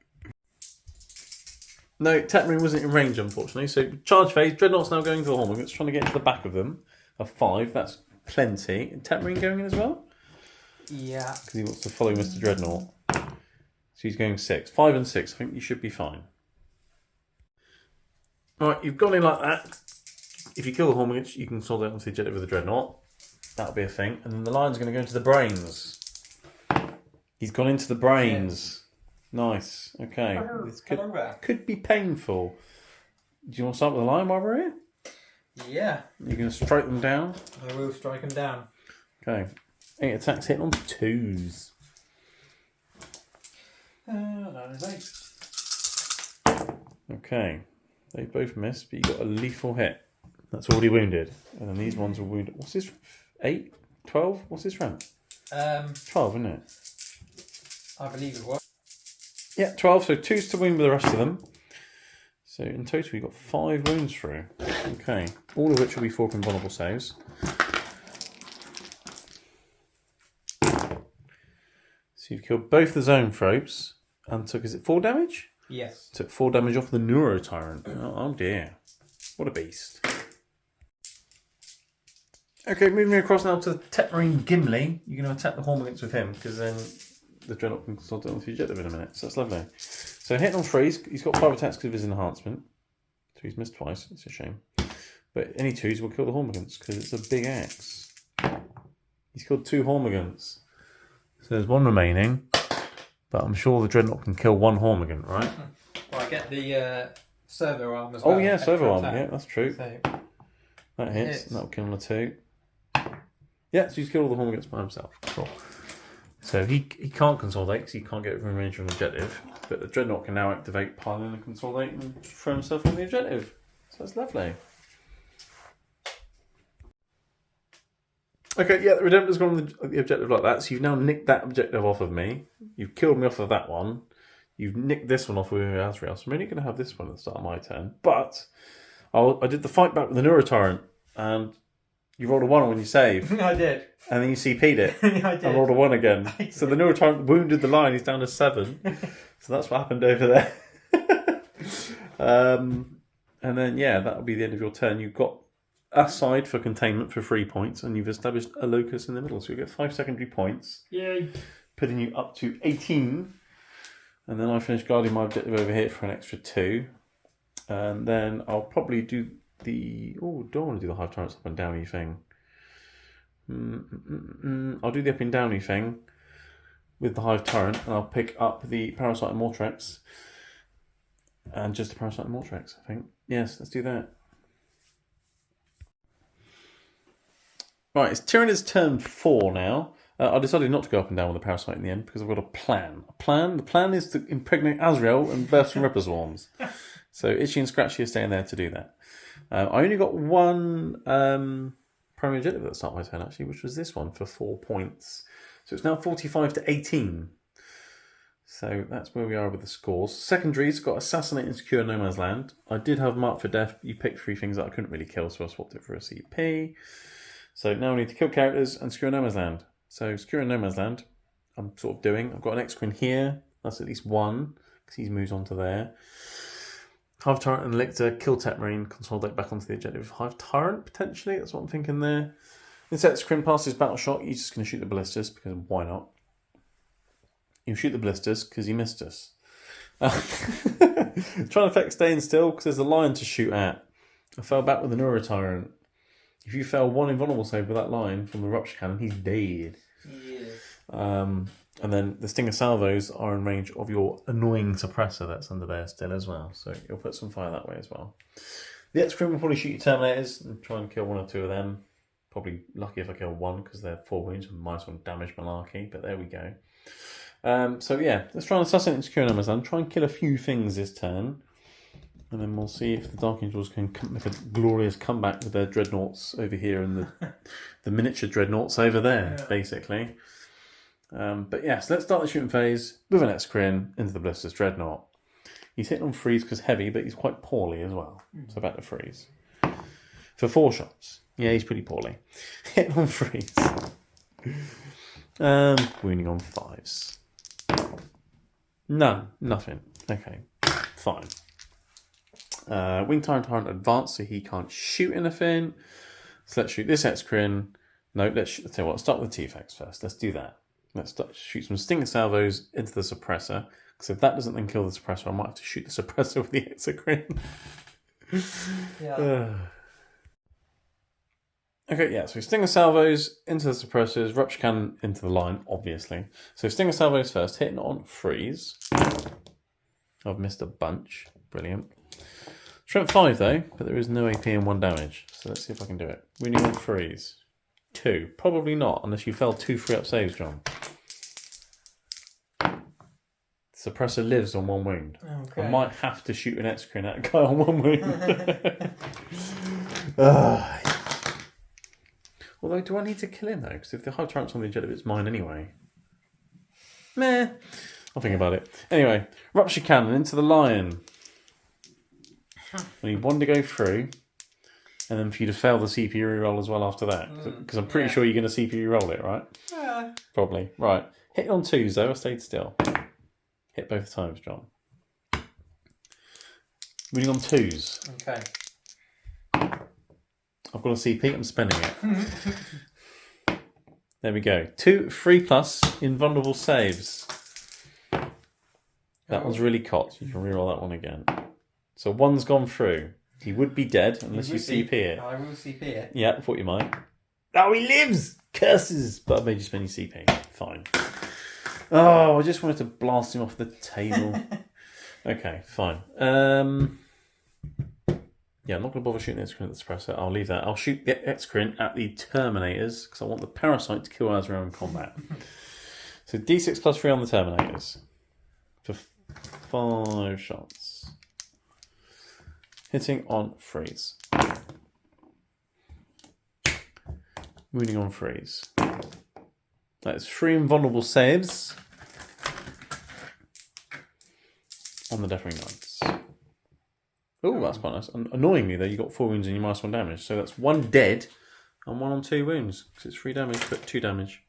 No, Tetmarine wasn't in range, unfortunately. So, charge phase. Dreadnought's now going to the Hormagaunts, trying to get into the back of them. A 5, that's plenty. And Tetmarine going in as well? Yeah. Because he wants to follow Mr. Dreadnought. So he's going 6. 5 and 6. I think you should be fine. Alright, you've gone in like that. If you kill the Hormagaunts, you can solve that onto the objective with the Dreadnought. That'll be a thing. And then the Lion's going to go into the brains. He's gone into the brains. Nice. Okay. This could be painful. Do you want to start with the Lion while we're here? Yeah. You're going to strike them down? I will strike him down. Okay. 8 attacks hitting on 2s. 9 is 8. Okay. They both missed, but you got a lethal hit. That's already wounded. And then these ones were wounded. What's this? 8? 12? What's this rank? 12, isn't it? I believe it was. Yeah, 12. So 2s to wound with the rest of them. So in total, you've got 5 wounds through. Okay. All of which will be 4 invulnerable saves. So you've killed both the Zoanthropes and took, is it 4 damage? Yes. Took 4 damage off the Neurotyrant. Oh dear. What a beast. Okay, moving across now to Tetmarine Gimli. You're going to attack the Hormagaunts with him, because then the Dreadnought can consult it on the objective in a minute. So that's lovely. So hitting on 3s, he's got 5 attacks because of his enhancement. So he's missed twice, it's a shame. But any 2s will kill the Hormagaunts, because it's a big axe. He's killed 2 Hormagaunts. So there's 1 remaining. But I'm sure the Dreadnought can kill 1 Hormagaunt, right? Well, I get the servo arm as well. Oh yeah, servo arm. Yeah, that's true. So, that hits. That'll kill him a 2. Yeah, so he's killed all the Hormagaunts by himself. Cool. So he can't consolidate because he can't get within range of an objective. But the Dreadnought can now activate Pylon and consolidate and throw himself on the objective. So that's lovely. Okay, yeah, the Redemptor's gone on the objective like that. So you've now nicked that objective off of me. You've killed me off of that one. You've nicked this one off with Azrael. So I'm only going to have this one at the start of my turn. But I did the fight back with the Neurotyrant. And you rolled a 1 when you save. I did. And then you CP'd it. I did. And rolled a 1 again. So the Neurotyrant wounded the Lion. He's down to 7. So that's what happened over there. And then, yeah, that'll be the end of your turn. You've got a side for containment for 3 points, and you've established a locus in the middle. So you get 5 secondary points. Yay. Putting you up to 18. And then I finish guarding my objective over here for an extra 2. And then I'll probably do the... Oh, don't want to do the Hive Tyrants up and downy thing. I'll do the up and downy thing with the Hive Tyrant, and I'll pick up the Parasite and Mortrex. And just the Parasite and Mortrex, I think. Yes, let's do that. Right, it's Tyranids turn 4 now. I decided not to go up and down with the Parasite in the end because I've got a plan. The plan is to impregnate Azrael and birth some Ripper Swarms. So Itchy and Scratchy are staying there to do that. I only got 1 primary objective at the start of my turn, actually, which was this one for 4 points. So it's now 45 to 18. So that's where we are with the scores. Secondaries got Assassinate and Secure No Man's Land. I did have Mark for Death. You picked 3 things that I couldn't really kill, so I swapped it for a CP. So now we need to kill characters and secure No Man's Land. So secure No Man's Land, I'm sort of doing. I've got an X-Queen here. That's at least 1, because he's moved on to there. Hive Tyrant and Lictor, kill Tetmarine, consolidate back onto the objective. Hive Tyrant, potentially, that's what I'm thinking there. Instead, Scrim passes battle shot, he's just going to shoot the ballistas, because why not? You shoot the ballistas, because he missed us. Trying to affect staying still because there's a lion to shoot at. I fell back with an Ura Tyrant. If you fail one invulnerable save with that lion from the rupture cannon, he's dead. Yeah. And then the Stinger Salvos are in range of your annoying suppressor that's under there still as well. So you'll put some fire that way as well. The X-Crim will probably shoot your Terminators and try and kill one or two of them. Probably lucky if I kill one because they're 4 wounds and -1 damage malarkey, but there we go. So yeah, let's try and assassinate and secure numbers then. Try and kill a few things this turn. And then we'll see if the Dark Angels can make a glorious comeback with their Dreadnoughts over here and the miniature Dreadnoughts over there, basically. But yes, let's start the shooting phase with an X-Crin into the Blisters Dreadnought. He's hitting on freeze because heavy, but he's quite poorly as well. So back to freeze. For 4 shots. Yeah, he's pretty poorly. Hitting on freeze. Wounding on 5s. None. Nothing. Okay. Fine. Wing Tyrant advanced, so he can't shoot anything. So let's shoot this X-Crin. No, let's tell you what, start with the T-Fax first. Let's do that. Let's shoot some Stinger Salvos into the suppressor. Because if that doesn't then kill the suppressor, I might have to shoot the suppressor with the X-Crin. Yeah. Okay, yeah, so Stinger Salvos into the suppressors, Rupture Cannon into the line, obviously. So Stinger Salvos first, hitting on freeze. I've missed a bunch. Brilliant. Strength 5 though, but there is no AP and 1 damage. So let's see if I can do it. Wounding on freeze. 2. Probably not, unless you fell 2 free up saves, John. Suppressor lives on 1 wound. Okay. I might have to shoot an X-Crin at a guy on 1 wound. Although, do I need to kill him though? Because if the Hive Tyrant's on the objective, it's mine anyway. Meh. I'll think about it. Anyway, Rupture Cannon into the lion. We need 1 to go through, and then for you to fail the CPU roll as well after that. Because I'm pretty sure you're going to CPU roll it, right? Yeah. Probably. Right. Hit on 2s though, I stayed still. Hit both times, John. Moving on 2s. Okay. I've got a CP, I'm spending it. There we go. 2 3+ invulnerable saves. That one's really cocked. You can reroll that one again. So 1's gone through. He would be dead unless you CP it. I will CP it. Yeah, I thought you might. Oh, he lives! Curses! But I made you spend your CP. Fine. Oh, I just wanted to blast him off the table. Okay, fine. Yeah, I'm not going to bother shooting the X-Crin at the suppressor. I'll leave that. I'll shoot the X-Crin at the Terminators because I want the Parasite to kill Azrael in combat. So D6 +3 on the Terminators for 5 shots. Hitting on freeze. Wounding on freeze. That's 3 invulnerable saves on the Deafening Knights. Oh, that's quite nice. Annoyingly, though, you got 4 wounds and you -1 damage. So that's 1 dead and 1 on 2 wounds. Because it's 3 damage, but 2 damage.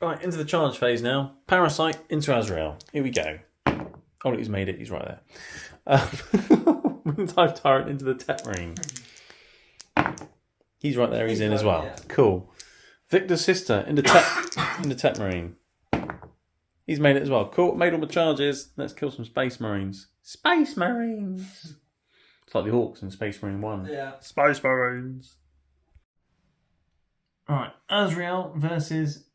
Right, into the charge phase now. Parasite into Azrael. Here we go. Oh, he's made it. He's right there. Wing-type Tyrant into the Tetmarine. He's right there. He's in as well. Yeah. Cool. Victor's sister into Tetmarine. He's made it as well. Cool. Made all the charges. Let's kill some Space Marines. Space Marines! It's like the Hawks in Space Marine 1. Yeah. Space Marines. Alright. Azrael versus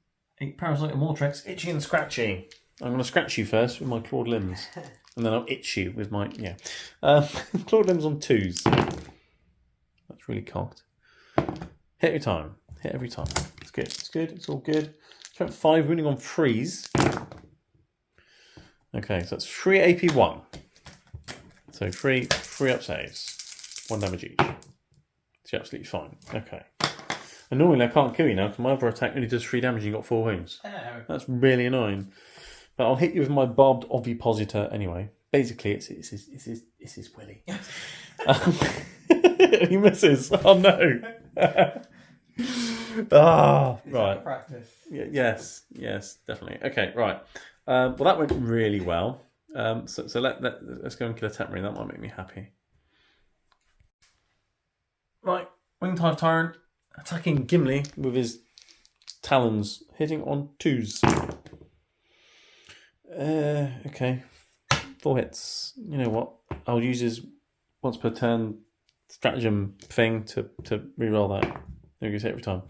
a Parasite and Mortrex. Itchy and Scratchy. I'm going to scratch you first with my clawed limbs. And then I'll itch you with my... Yeah. Clawed limbs on 2s. That's really cocked. Hit every time. Hit every time. It's good. It's good. It's all good. Strength 5, wounding on freeze. Okay, so that's 3 AP 1. So 3 up saves. 1 damage each. It's absolutely fine. Okay. Annoyingly, I can't kill you now because my other attack only does 3 damage and you got 4 wounds. Oh. That's really annoying. But I'll hit you with my barbed ovipositor anyway. Basically, it's his willy. He misses. Oh no. Right. Practice. Yes, definitely. Okay, right. Well, that went really well. So let's go and kill a Tetmarine. That might make me happy. Right, Wing-type Tyrant attacking Gimli with his talons, hitting on 2s. Okay. 4 hits. You know what? I'll use his once per turn stratagem thing to re-roll that. There goes every time.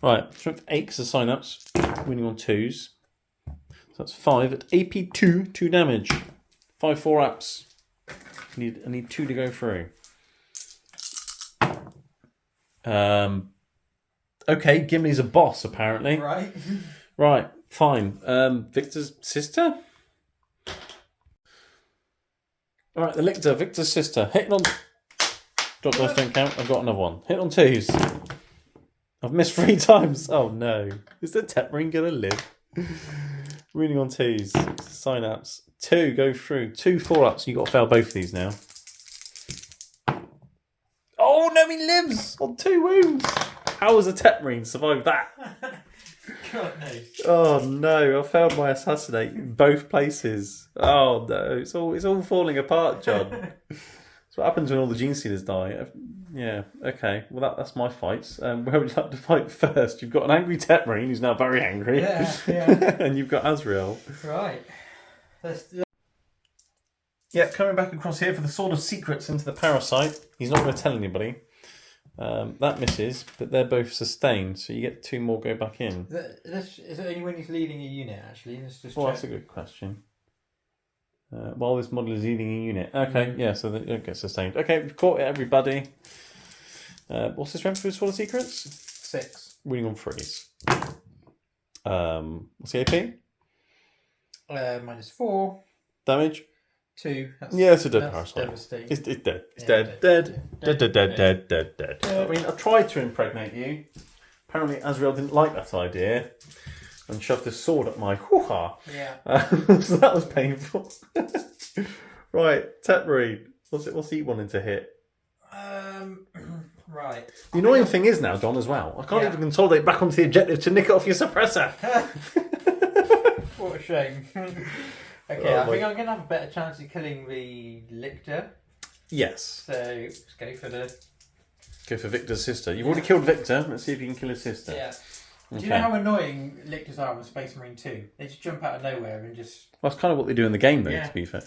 Right, strength 8 because of sign-ups. Winning on 2s. So that's 5 at AP 2, 2 damage. 5 4-ups. I need 2 to go through. Okay, Gimli's a boss apparently. Right. Right, fine. Victor's sister? Alright, the Lictor, Victor's sister. Hitting on... Drop dice don't count. I've got another one. Hit on 2s. I've missed 3 times. Oh no. Is the Tepmarine going to live? Reading on 2s. Synapse. 2 go through. 2 4-ups. You've got to fail both of these now. Oh no, he lives on 2 wounds. How has a Tepmarine survived that? God knows. Oh no, I failed my assassinate in both places. Oh no, it's all falling apart, John. That's what happens when all the Gene Stealers die. Yeah, okay. Well, that's my fights. Where would you like to fight first? You've got an angry Tepmarine who's now very angry. Yeah. And you've got Azrael. Right. Yeah, coming back across here for the Sword of Secrets into the Parasite. He's not going to tell anybody. That misses, but they're both sustained, so you get 2 more go back in. Is it only when he's leading a unit, actually? Let's just Well, check. that's a good question. While this model is leading a unit. Okay, yeah, so they don't get sustained. Okay, we've caught it, everybody. What's the strength for Sword of Secrets? 6. Winning on 3s. What's the AP? -4. Damage? 2. Yeah, it's a dead that's parasite. devastating. It's dead. It's Yeah, dead. I mean, I tried to impregnate you. Apparently, Azrael didn't like that idea and shoved his sword at my hoo-ha. Yeah. So that was painful. Right, Tepmarine. What's he wanting to hit? Right. The annoying thing is now, John, as well, I can't Yeah. even consolidate back onto the objective to nick it off your suppressor. What a shame. Okay, I think I'm going to have a better chance of killing the Lictor. Yes. So, let's go for the... Go for Victor's sister. You've already killed Victor. Let's see if you can kill his sister. Yeah. Okay. Do you know how annoying Lictors are in Space Marine 2? They just jump out of nowhere and just... Well, that's kind of what they do in the game, though, Yeah. to be fair.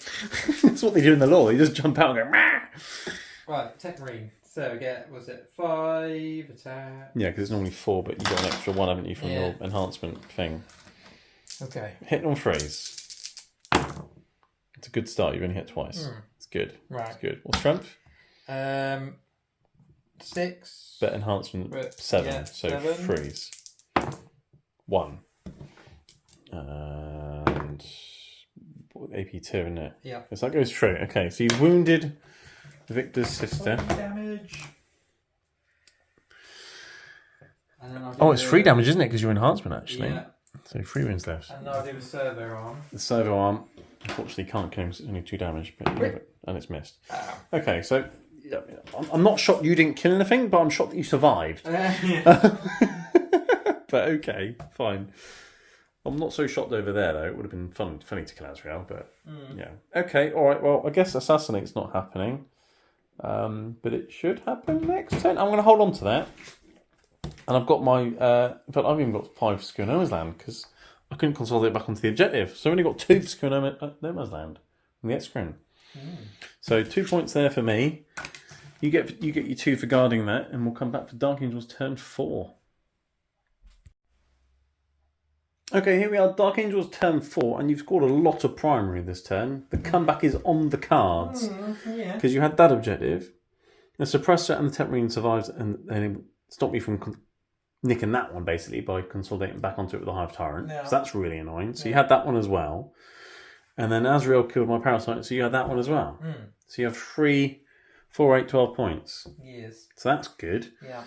That's what they do in the lore. They just jump out and go, Mah! Right, Tech Marine. So, was it 5 attack? Yeah, because it's normally 4, but you got an extra 1, haven't you, from your enhancement thing. Okay. Hitting on 3s. It's a good start. You've only hit twice. It's good. Right. It's good. What's strength? 6. Bet enhancement But, 7. yeah, so 7. 3s. 1. And AP 2, isn't it? Yeah. So that goes through. Okay, so you've wounded Victor's sister. Damage. And then I'll do Oh, it's 3 damage, isn't it? Because you're enhancement, actually. Yeah. So 3 wounds left. And then I'll do the servo arm. The servo arm, unfortunately, can't kill him because it's only 2 damage, but you have it, and it's missed. Ow. Okay, so yeah, I'm not shocked you didn't kill anything, but I'm shocked that you survived. Yeah. But okay, fine. I'm not so shocked over there, though. It would have been funny to kill Azrael, but yeah. Okay, all right, well, I guess Assassinate's not happening. But it should happen next turn. I'm going to hold on to that. And I've got my... in fact, I've even got 5 for No Man's Land, because I couldn't consolidate back onto the objective. So I've only got 2 for No Man's Land in the X-Screen. So 2 points there for me. You get your 2 for guarding that, and we'll come back for Dark Angels turn 4. Okay, here we are, Dark Angels turn 4, and you've scored a lot of primary this turn. The comeback is on the cards, because you had that objective. The Suppressor and the Tepmarine survives, and it stopped me from nicking that one, basically, by consolidating back onto it with the Hive Tyrant. Yeah. So that's really annoying. So you had that one as well. And then Azrael killed my Parasite, so you had that one as well. So you have 3, 4, 8, 12 points. Yes. So that's good. Yeah.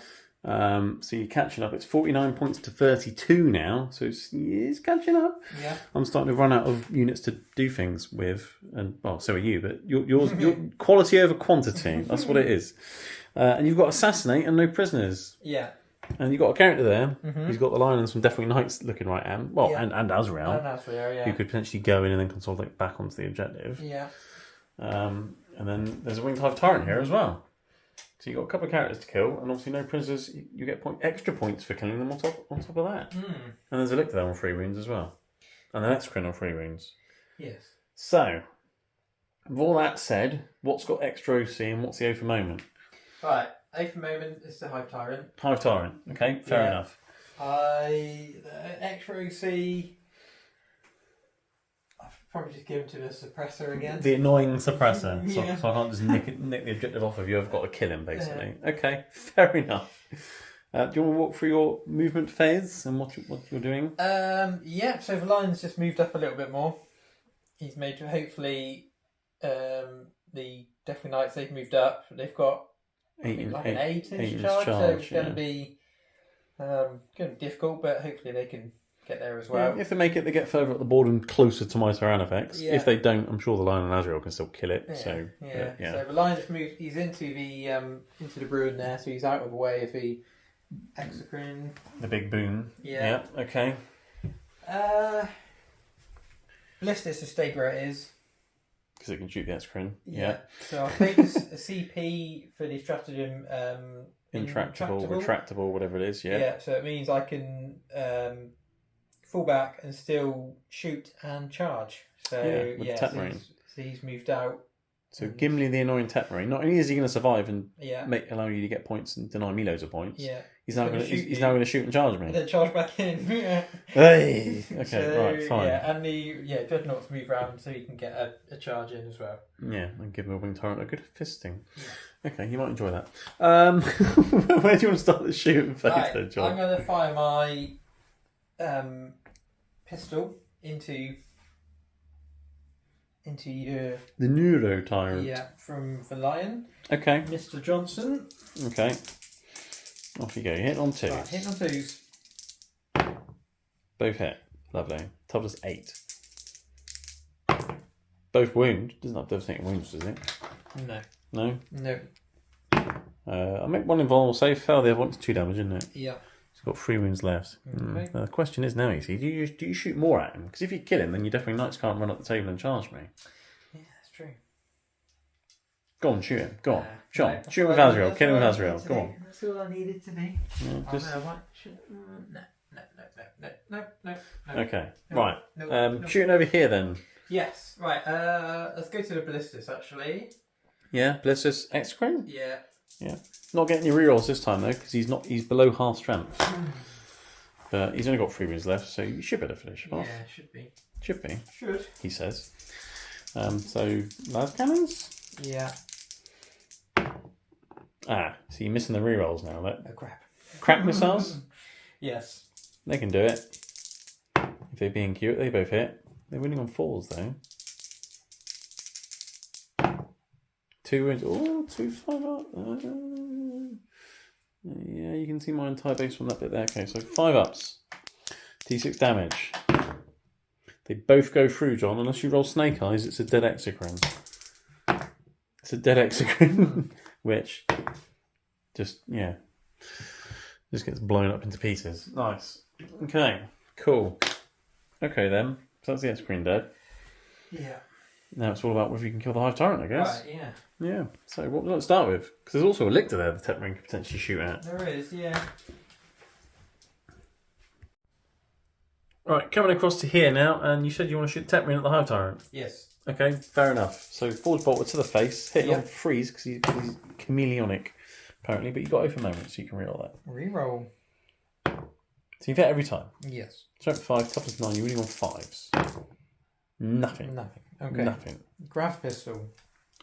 So you're catching up. It's 49 points to 32 now, so it's catching up. Yeah. I'm starting to run out of units to do things with, and well, so are you. But your quality over quantity. That's what it is. And you've got Assassinate and no prisoners. Yeah. And you've got a character there who's got the lion and some Deathwing Knights looking right at him. Well, Yeah. and Azrael, And that's where, yeah. who could potentially go in and then consolidate back onto the objective. Yeah. And then there's a Winged Hive Tyrant here as well. So you've got a couple of characters to kill, and obviously no prisoners. You get extra points for killing them on top of that. And there's a Lictor there on 3 wounds as well. And the next Crin on 3 wounds. Yes. So, with all that said, what's got extra OC and what's the O for moment? Right, A for moment is the Hive Tyrant. Hive Tyrant. Okay, fair enough. The extra OC, I've probably just given to the suppressor again. The annoying suppressor. Yeah. So I can't just nick the objective off of you. I've got to kill him, basically. Okay, fair enough. Do you want to walk through your movement phase and what you're doing? Yeah, so the lion's just moved up a little bit more. He's made, hopefully, the Deathwing Knights, they've moved up. They've got an 8-inch charge, so it's going to be difficult, but hopefully they can get there as well. Yeah, if they make it, they get further up the board and closer to my Tyrannifex. Yeah. If they don't, I'm sure the Lion and Azrael can still kill it. Yeah. So So the lion just moved. He's into the Bruin there, so he's out of the way of the Exocrine. The big boom. Yeah. Okay. Ballistis has stayed where it is. Because it can shoot the Exocrine. Yeah. So I think it's a CP for the stratagem. Intractable, retractable, whatever it is. Yeah. Yeah. So it means I can fall back and still shoot and charge. So with Tetmarine. So he's moved out. So Gimli, the annoying Tetmarine, not only is he going to survive and Yeah. allow you to get points and deny me loads of points. Yeah. He's now going to shoot and charge me. And then charge back in. Hey. Okay. So, right. Fine. Yeah, and the Dreadnoughts move around so you can get a charge in as well. Yeah, and give him a wing tyrant a good fisting. Yeah. Okay, you might enjoy that. Where do you want to start the shooting phase Right, then, John? I'm going to fire my pistol into your The Neuro Tyrant. from the lion, Okay. Mr. Johnson. Okay. Off you go. You hit on twos. Right, hit on twos. Both hit. Lovely. Toughness 8. Both wound. Doesn't have devastating wounds, does it? No. No? No. I make one invulnerable save. Fail the other one. It's 2 damage, isn't it? Yeah. It's got 3 wounds left. Okay. The question is now, you see, do you shoot more at him? Because if you kill him, then your Deathwing Knights can't run up the table and charge me. Yeah, that's true. Go on, shoot him. Go on. John, Right, shoot him with that's Azrael. all Kill him with I Azrael. needed Go to on. do. That's all I needed to do. Yeah, just... No. Okay, No, right. no. Shooting over here then. Yes, right. Let's go to the ballistas actually. Yeah, Bliss's Exocrine. Yeah. Yeah. Not getting your rerolls this time though, because he's below half strength. But he's only got 3 wounds left, so you should be able to finish him off. Yeah, should be. Should be, Should. he says. So, las cannons? Yeah. So you're missing the rerolls now. Oh crap. Crack missiles? Yes. They can do it. If they're being cute, they both hit. They're winning on 4s though. 2 wounds. Oh, 2 5 up. Yeah, you can see my entire base from that bit there. Okay, so 5 ups. D6 damage. They both go through, John. Unless you roll Snake Eyes, it's a dead Exocrine. It's a dead Exocrine, which just gets blown up into pieces. Nice. Okay, cool. Okay then, so that's the Exocrine dead. Yeah. Now it's all about whether you can kill the Hive Tyrant, I guess. Right, yeah. Yeah. So what would you like to start with? Because there's also a Lictor there the Tetmarine could potentially shoot at. There is, yeah. Right, coming across to here now, and you said you want to shoot Tetmarine at the Hive Tyrant. Yes. Okay, fair enough. So Forge Bolter to the face, hit Yep. on freeze because he's chameleonic, apparently, but you got over moment, so you can reroll that. Reroll. So you've hit every time. Yes. Strength 5, toughness 9, you're winning on 5s. Nothing. Nothing. Okay. Nothing. Grav pistol.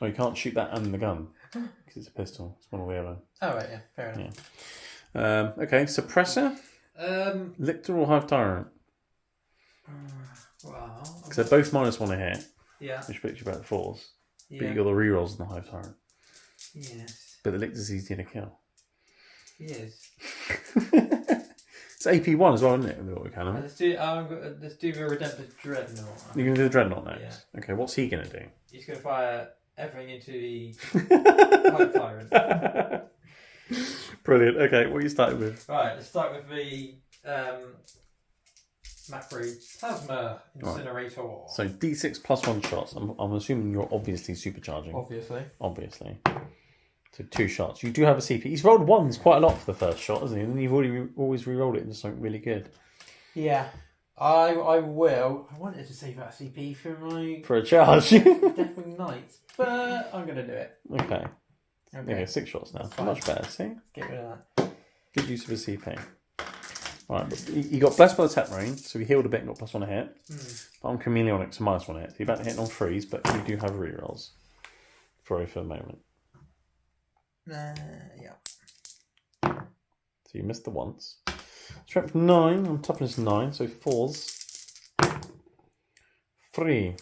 Oh, you can't shoot that and the gun because it's a pistol. It's one or the other. Oh right, yeah, fair enough. Okay, Suppressor, Lictor or Hive Tyrant? Well, Because they're both -1 to hit, yeah. which puts you back to 4s. But Yeah. you got the rerolls in the Hive Tyrant. Yes. But the Lictor's easy to kill. Yes. It's AP1 as well, isn't it? With the auto cannon. Let's do the Redemptive Dreadnought. You're going to do the Dreadnought next? Yeah. Okay, what's he going to do? He's going to fire everything into the Hive Tyrant. Brilliant. Okay, what are you starting with? Right, let's start with the Macro Plasma Incinerator. Right. So D6 +1 shots. I'm assuming you're obviously supercharging. Obviously. So 2 shots. You do have a CP. He's rolled 1s quite a lot for the first shot, hasn't he? And then you've always re-rolled it into something really good. Yeah. I will. I wanted to save that CP for a charge. Definitely Knights, but I'm going to do it. Okay. Okay, 6 shots now. Much better, see? Let's get rid of that. Good use of a CP. Right, but you got blessed by the tap marine, so we healed a bit and got +1 a hit. But I'm chameleonic, so -1 a hit. So you're about to hit on freeze, but you do have rerolls for the moment. Yeah. So you missed the once. Strength 9 and toughness 9, so 4s. 3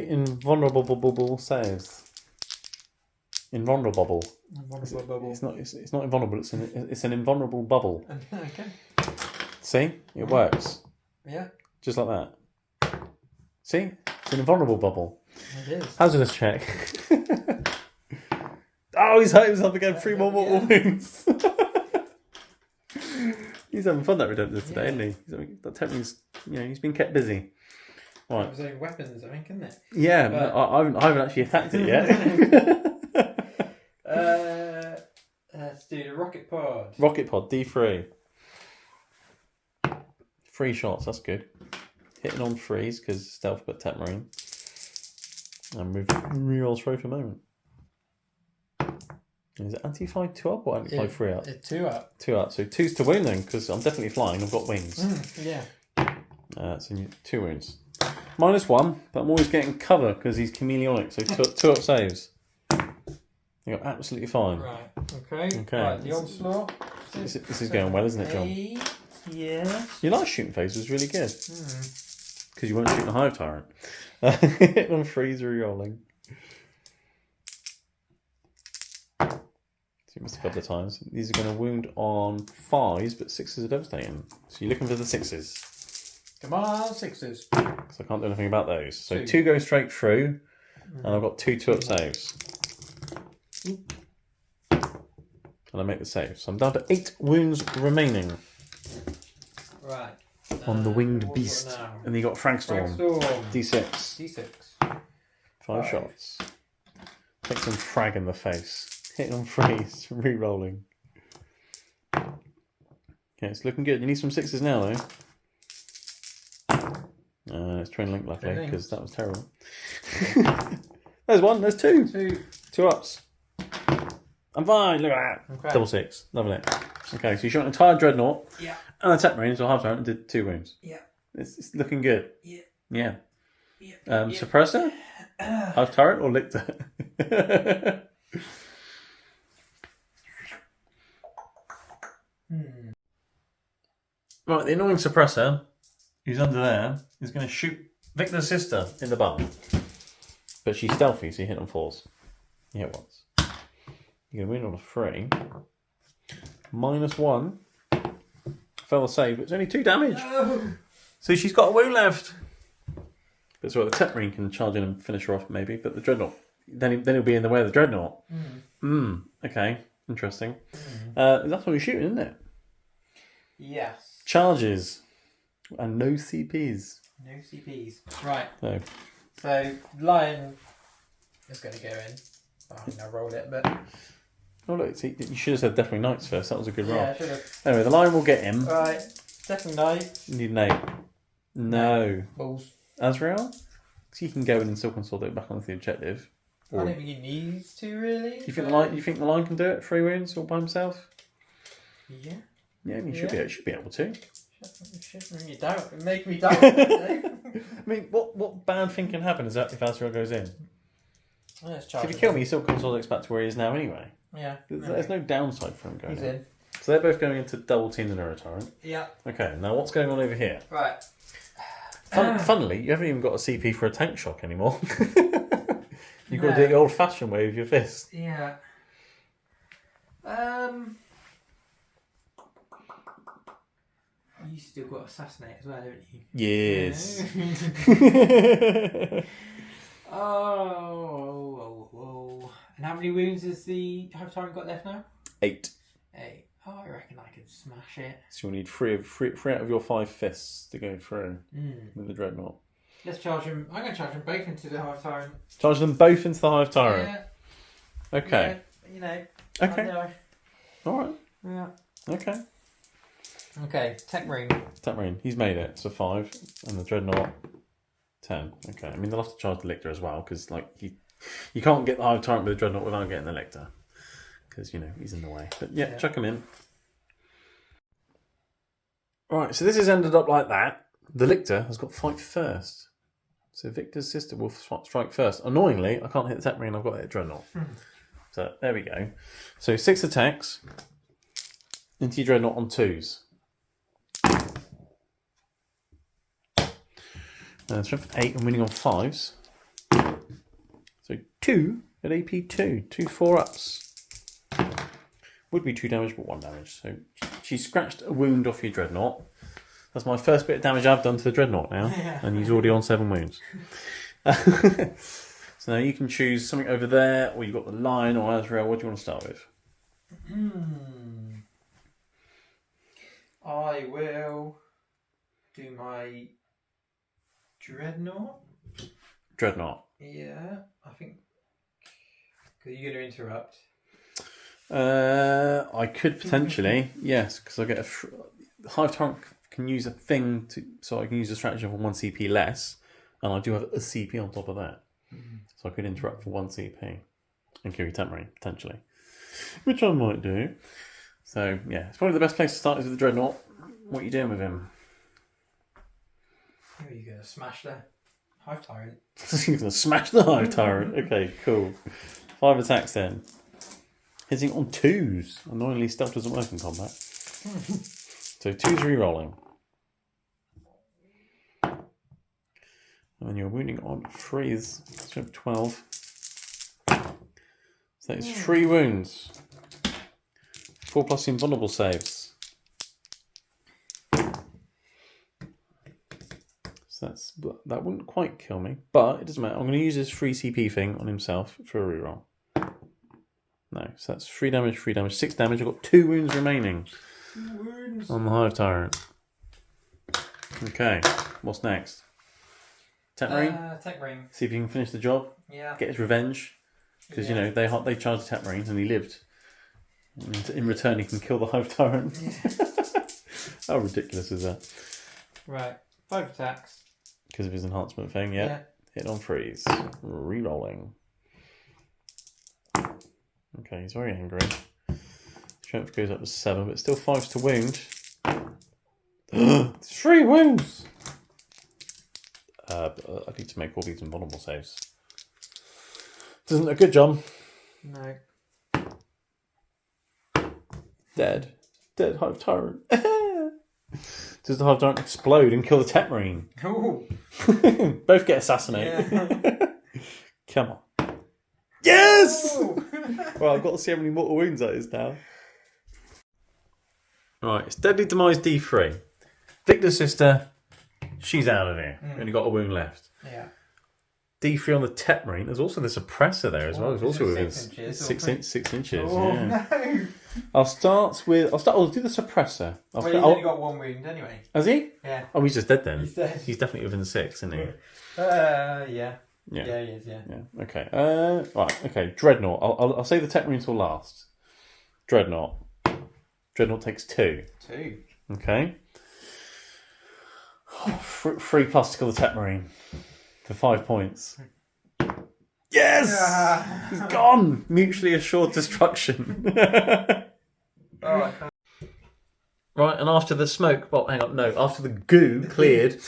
invulnerable saves. Invulnerable bubble. It's not invulnerable. It's an invulnerable bubble. Okay. See, it works. Yeah. Just like that. See, it's an invulnerable bubble. It is. Hazardous check. Oh, he's hurt himself again. 3 more mortal wounds. He's having fun, that Redemptor today, isn't he? That technique's, he's been kept busy. Right. It was own weapons, I think, isn't it? Yeah, but I haven't actually attacked it yet. Let's do the rocket pod. Rocket pod, D3. 3 shots, that's good. Hitting on freeze because stealth but tap marine. And we've rerolls throw for a moment. Is it anti-fly 2 up or anti-fly 3 up? 2 up. 2 up. So 2's to wound then, because I'm definitely flying. I've got wings. Yeah. So 2 wounds. -1, but I'm always getting cover because he's chameleonic. So 2 up saves. You're absolutely fine. Right. Okay. Right, the onslaught. This is going well, isn't it, John? Yeah. Your last shooting phase was really good. Because you weren't shooting a hive tyrant. Hit on freeze re-rolling. So you missed a couple of times. These are going to wound on 5s, but 6s are devastating. So you're looking for the 6s. Come on, 6s. So I can't do anything about those. So 2 go straight through, and I've got 2 2-up saves. And I make the save. So I'm down to 8 wounds remaining. Right. On the winged beast. And you got Fragstorm. D6. D6. 5 shots. Take some frag in the face. Hit on freeze. Re-rolling. Okay, it's looking good. You need some 6s now, though. It's Train Link, luckily, because that was terrible. There's 1. There's 2. 2 ups. I'm fine. Look at that. Okay. Double 6. Loving it. Okay, so you shot an entire dreadnought. Yeah. And a tap marine, so half turn and did 2 wounds. Yeah. It's looking good. Yeah. Yeah. Yeah. Suppressor? Half turret or lictor? Right, the annoying suppressor, who's under there, is going to shoot Victor's sister in the bum. But she's stealthy, so you hit on 4s. You hit once. You're going to win on a 3. -1. Fail the save, but it's only 2 damage. No. So she's got a wound left. That's right, the tap marine can charge in and finish her off, maybe, but the dreadnought, then he'll be in the way of the dreadnought. Okay, interesting. That's what you're shooting, isn't it? Yes. Charges. And no CPs. No CPs. Right. No. So, Lion is going to go in. I think I'll roll it, but... Oh, look, see, you should have said definitely Knights first. That was a good roll. Yeah, I should have. Anyway, the Lion will get him. Right. Definitely Knight. You need an 8. No. Balls. Azrael? So you can go in and still consolidate back onto the objective. I don't think he needs to, really. You think the Lion can do it? 3 wounds all by himself? Yeah. Yeah, he should be able to. Make me doubt it. I mean, what bad thing can happen is that if Azrael goes in? Well, So if you kill me, he still consolidates back to where he is now anyway. Yeah. There's no downside for him going He's in. So they're both going into double team the Neurotorrent. Yeah. Okay, now what's going on over here? Right. Funnily, you haven't even got a CP for a tank shock anymore. You've got to do it the old-fashioned way with your fist. Yeah. You still got Assassinate as well, haven't you? Yes. Oh. And how many wounds has the Hive Tyrant got left now? 8. 8. Oh, I reckon I can smash it. So you'll need 3 out of your 5 fists to go through with the Dreadnought. Let's charge them. I'm going to charge them both into the Hive Tyrant. Charge them both into the Hive Tyrant? Yeah. Okay. Yeah, you know. Okay. Alright. Yeah. Okay. Okay, Tech Ring. Tech Marine, he's made it. So 5. And the Dreadnought, 10. Okay, I mean, they'll have to charge the Lictor as well, because like you can't get the Hive Tyrant with the Dreadnought without getting the Lictor. Because, you know, he's in the way. But yeah, chuck him in. Right, so this has ended up like that. The Lictor has got fight first. So Victor's sister will strike first. Annoyingly, I can't hit the Tech Marine, I've got to hit Dreadnought. So there we go. So 6 attacks into your Dreadnought on 2s. Strength 8 and winning on 5s. So 2 at AP 2. 2 4-ups. Would be 2 damage, but 1 damage. So she scratched a wound off your Dreadnought. That's my first bit of damage I've done to the Dreadnought now. Yeah. And he's already on 7 wounds. So now you can choose something over there, or you've got the Lion or Azrael. What do you want to start with? I will do my Dreadnought. Dreadnought. Yeah, I think. Because you're going to interrupt. I could potentially, yes, because I get Hive Tyrant can use a thing so I can use a stratagem for 1 CP less, and I do have a CP on top of that, so I could interrupt for 1 CP and kill your Tech Marine potentially, which I might do. So yeah, it's probably the best place to start is with the Dreadnought. What are you doing with him? Are you going to smash the Hive Tyrant? You're going to smash the Hive Tyrant. Okay, cool. 5 attacks then. Hitting on 2s. Annoyingly, stealth doesn't work in combat. So 2's re-rolling. And then you're wounding on 3s. So 12. So that is 3 wounds. 4+ invulnerable saves. So that wouldn't quite kill me, but it doesn't matter. I'm going to use this free CP thing on himself for a reroll. No, so that's 3 damage, 3 damage, 6 damage. I've got 2 wounds remaining on the Hive Tyrant. Okay, what's next? Tech Marine? Tech Marine. See if you can finish the job. Yeah. Get his revenge. Because, you know, they charged the Tech Marines and he lived. And in return, he can kill the Hive Tyrant. Yeah. How ridiculous is that? Right, 5 attacks. Because of his enhancement thing, yeah. Hit on 3s. Rerolling. Okay, he's very angry. Strength goes up to 7, but still 5s to wound. 3 wounds! I need to make all these invulnerable saves. Doesn't look good, John. No. Dead. Dead Hive Tyrant. Does the Hive Tyrant explode and kill the Tech Marine? Ooh. Both get assassinated. Yeah. Come on. Yes! Well, I've got to see how many mortal wounds that is now. Right, it's Deadly Demise D3. Victor's sister, she's out of here. Only got a wound left. Yeah. D3 on the Tech Marine. There's also this oppressor there as well. It's also within 6 inches. Oh, yeah. No. I'll do the suppressor. Well, he's only got 1 wound anyway. Has he? Yeah. Oh, he's just dead then. He's dead. He's definitely within 6, isn't he? Yeah. Yeah. Yeah, he is, yeah. Okay. Right, okay. Dreadnought. I'll say the Tech Marines will last. Dreadnought. Dreadnought takes 2. 2. Okay. 3+ to kill the Tech Marine. For 5 points. Yes! He's gone! Mutually assured destruction. Oh, right, and after the smoke, after the goo cleared,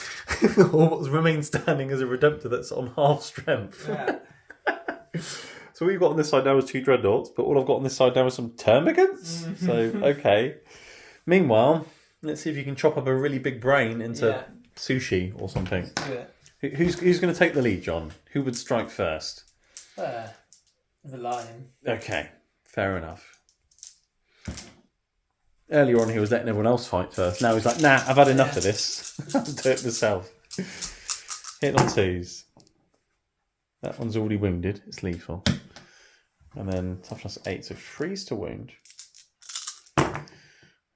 all what remains standing is a Redemptor that's on half strength. Yeah. So what you've got on this side now is 2 Dreadnoughts, but all I've got on this side now is some Termagants. So, okay. Meanwhile, let's see if you can chop up a really big brain into sushi or something. Let's do it. Who's going to take the lead, John? Who would strike first? The Lion. Okay, fair enough. Earlier on, he was letting everyone else fight first. Now he's like, nah, I've had enough of this. I'll do it myself. Hit on 2s. That one's already wounded. It's lethal. And then toughness 8, so 3s to wound.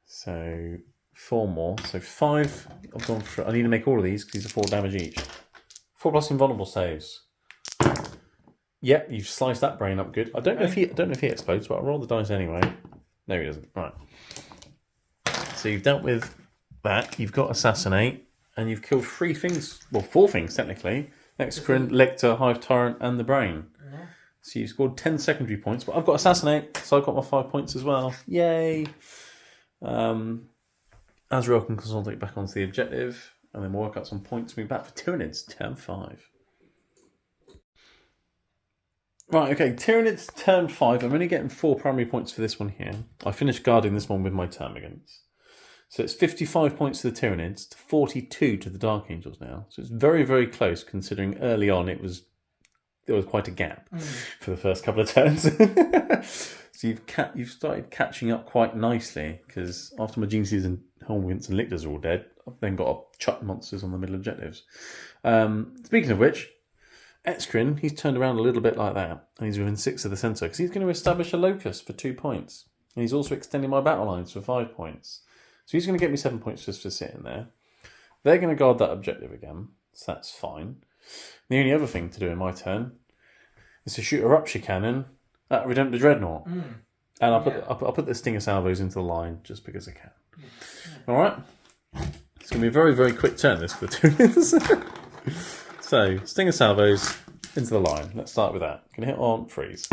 So 4 more. So 5. I've gone for. I need to make all of these because these are 4 damage each. 4+ invulnerable saves. Yep, you've sliced that brain up good. I don't know if he explodes, but I'll roll the dice anyway. No, he doesn't. Right. So you've dealt with that, you've got Assassinate, and you've killed 3 things, well, 4 things technically. Exocrine, Lictor, Hive Tyrant, and the Brain. Yeah. So you've scored 10 secondary points, but I've got Assassinate, so I've got my 5 points as well. Yay! Azrael can consolidate back onto the objective, and then we'll work out some points moving back for Tyranids, turn 5. Right, okay, Tyranids, turn 5. I'm only getting 4 primary points for this one here. I finished guarding this one with my termagants. So it's 55 points to the Tyranids, to 42 to the Dark Angels now. So it's very, very close, considering early on there was quite a gap for the first couple of turns. So you've started catching up quite nicely, because after my Geniuses and Helmgants and Lictors are all dead, I've then got to chuck monsters on the middle objectives. Speaking of which, Exocrine, he's turned around a little bit like that, and he's within 6 of the centre, because he's going to establish a locus for 2 points. And he's also extending my battle lines for 5 points. So he's going to get me 7 points just for sitting there. They're going to guard that objective again, so that's fine. The only other thing to do in my turn is to shoot a Rupture Cannon at Redemptor Dreadnought. And I'll put the Stinger Salvos into the line just because I can. Alright? It's going to be a very, very quick turn, this, for the Tyranids. So, Stinger Salvos into the line. Let's start with that. Going to hit on freeze.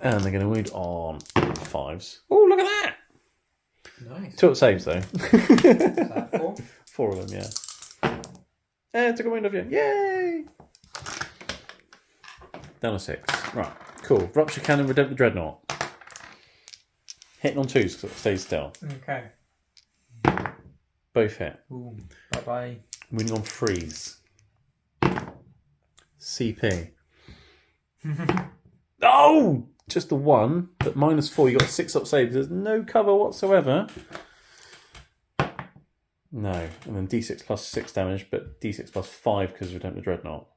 And they're going to wound on 5s. Oh, look at that! Nice. 2 up saves, though. Is that 4? 4 of them, yeah. Took a wound off you. Yay! Down to 6. Right, cool. Rupture Cannon, Redemptor Dreadnought. Hitting on 2s because it stays still. Okay. Both hit. Ooh, bye-bye. Winning on freeze. CP. Oh! Just the 1, but -4. You got 6 up saves. There's no cover whatsoever. No. And then D6 plus 6 damage, but D6 plus 5 because of Redemptor Dreadnought.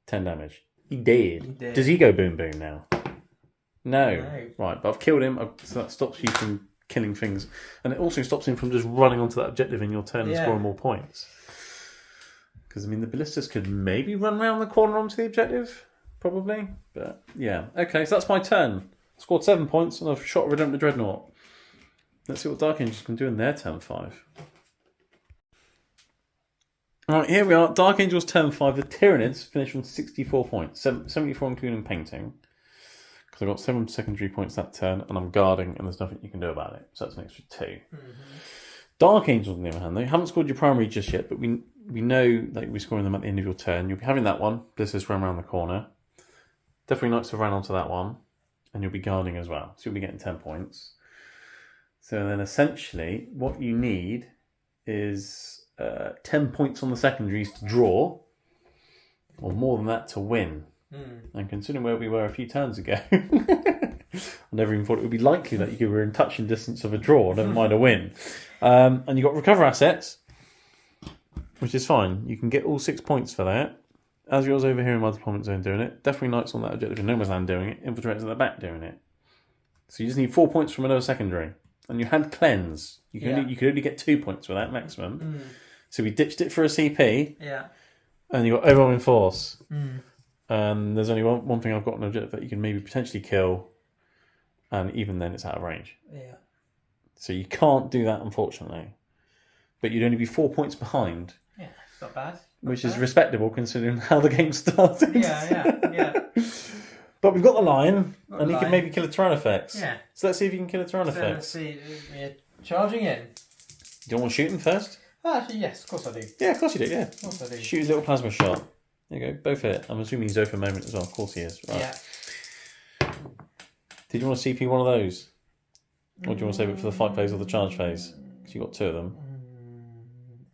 10 damage. He did. Does he go boom boom now? No. Right, but I've killed him, so that stops you from killing things. And it also stops him from just running onto that objective in your turn and scoring more points. Because, I mean, the ballistas could maybe run around the corner onto the objective. Probably. But, yeah. Okay, so that's my turn. Scored 7 points and I've shot Redemptor Dreadnought. Let's see what Dark Angels can do in their turn 5. Alright, here we are. Dark Angels turn 5. The Tyranids finish on 64 points. 74 including painting. Because I got 7 secondary points that turn, and I'm guarding, and there's nothing you can do about it. So that's an extra 2. Dark Angels, on the other hand, they haven't scored your primary just yet, but we know that we're scoring them at the end of your turn. You'll be having that one. Blisters run around the corner. Definitely Knights have ran onto that one. And you'll be guarding as well. So you'll be getting 10 points. So then essentially, what you need is 10 points on the secondaries to draw, or more than that to win. And considering where we were a few turns ago, I never even thought it would be likely that you were in touching distance of a draw, never mind a win. And you've got recover assets, which is fine. You can get all 6 points for that. Azrael's over here in my deployment zone doing it. Definitely Knights on that objective in No Man's Land doing it. Infiltrators in the back doing it. So you just need 4 points from another secondary. And you had Cleanse. You could only get 2 points for that maximum. So we ditched it for a CP. Yeah. And you got Overwhelming Force. And there's only one thing I've got an objective that you can maybe potentially kill. And even then it's out of range. Yeah. So you can't do that, unfortunately. But you'd only be 4 points behind. Yeah, it's not bad. Which is respectable considering how the game started. Yeah. But we've got the line, and he can maybe kill a Tyrannofex. Yeah. So let's see if you can kill a Tyrannofex. So let's see. We're charging in. Do you want to shoot him first? Oh, actually, yes, of course I do. Yeah, of course you do, yeah. Of course I do. Shoot his little plasma shot. There you go, both hit. I'm assuming he's open moment as well. Of course he is. Right. Yeah. Did you want to CP one of those? Or do you want to save it for the fight phase or the charge phase? Because you've got 2 of them.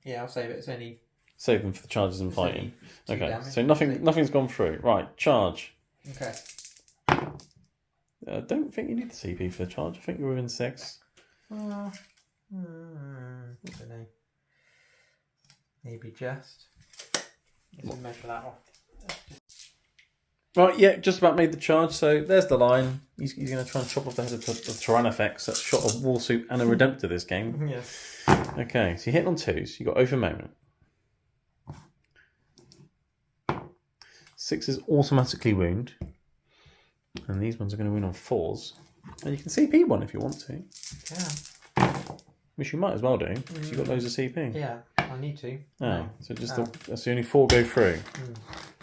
Yeah, I'll save it. It's only... Save them for the charges and fighting. Okay, damage, so nothing's gone through. Right, charge. Okay. I don't think you need the CP for the charge. I think you're within 6. I don't know. Maybe just. Let's measure that off. Right, yeah, just about made the charge. So there's the line. He's going to try and chop off the head of the Tyrannofex. That's shot a Warsuit and a Redemptor this game. Yes. Okay, so you hit on 2s. You got open moment. 6 is automatically wound. And these ones are going to win on 4s. And you can CP one if you want to. Yeah. Which you might as well do, because you've got loads of CP. Yeah, I need to. Oh, so just that's the only 4 go through.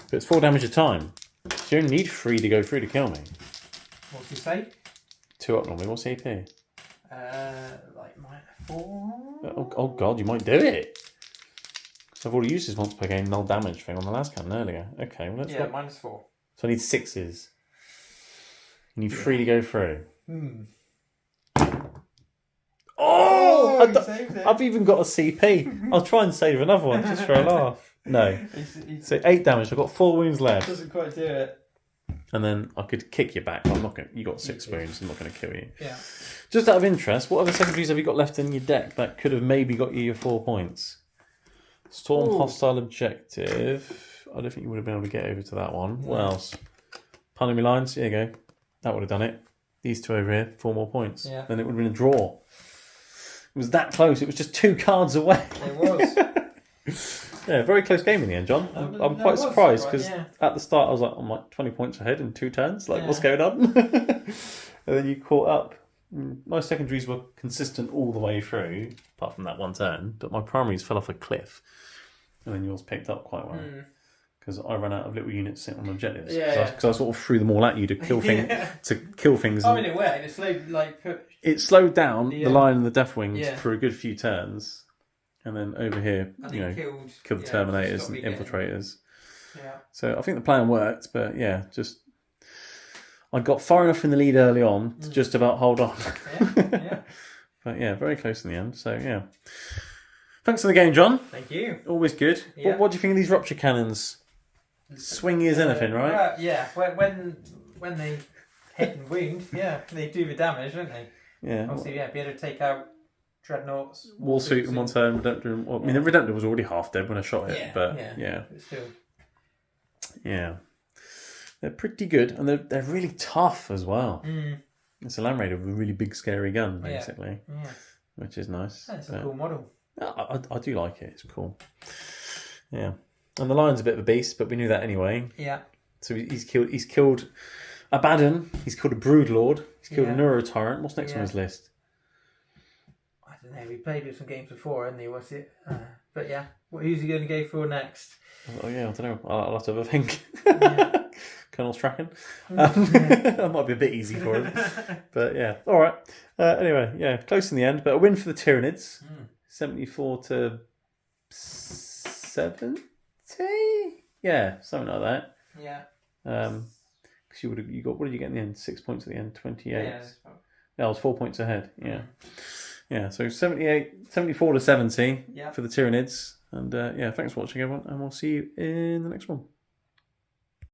But it's 4 damage a time. So you only need 3 to go through to kill me. What's your save? 2 up normally. What's CP? Like -4. Oh god, you might do it. So I've already used this once per game null damage thing on the last cannon earlier. Okay, well let's Yeah, -4. So I need 6s. You need 3 to go through. Oh! I've even got a CP. I'll try and save another one just for a laugh. No. So 8 damage. I've got 4 wounds left. Doesn't quite do it. And then I could kick you back. I'm not going. You got 6 wounds. I'm not going to kill you. Yeah. Just out of interest, what other secondaries have you got left in your deck that could have maybe got you your 4 points? Storm hostile objective. I don't think you would have been able to get over to that one. What else? Panami lines. There you go. That would have done it. These 2 over here, 4 more points. Yeah. Then it would have been a draw. It was that close. It was just 2 cards away. It was. Yeah, very close game in the end, John. I'm quite surprised because at the start I was like, I'm like 20 points ahead in 2 turns. Like, what's going on? And then you caught up. My secondaries were consistent all the way through, apart from that 1 turn. But my primaries fell off a cliff, and then yours picked up quite well. Because I ran out of little units sitting on objectives. Because I sort of threw them all at you to kill things. I mean, it went. It slowed, it slowed down the Lion and the Deathwings for a good few turns. And then over here, killed the Terminators and Infiltrators. Yeah. So I think the plan worked, but just I got far enough in the lead early on to just about hold on. Yeah. But very close in the end. So thanks for the game, John. Thank you. Always good. Yeah. What do you think of these rupture cannons? Swingy as anything, right? Yeah. When they hit and wound, they do the damage, don't they? Yeah. Obviously, be able to take out Dreadnoughts. Wall Suit in 1 turn, Redemptor. Well, I mean, the Redemptor was already half dead when I shot it, but still. Yeah. They're pretty good, and they're really tough as well. It's a Land Raider with a really big, scary gun, basically, which is nice. That's a cool model. I do like it. It's cool. Yeah, and the Lion's a bit of a beast, but we knew that anyway. Yeah. So he's killed Abaddon. He's killed a Broodlord. He's killed a Neuro Tyrant. What's next on his list? I don't know. We played with some games before, hadn't we? What's it? But who's he going to go for next? Oh yeah, I don't know. I'll have to have a think. Colonel Strachan. Yeah. That might be a bit easy for him. But all right. Anyway, close in the end, but a win for the Tyranids. 74 to 70. Yeah, something like that. Yeah. Because you got, what did you get in the end? 6 points at the end. 28. Yeah, I was 4 points ahead. Yeah. Yeah. So 74 to 70 for the Tyranids. And thanks for watching, everyone, and we'll see you in the next one.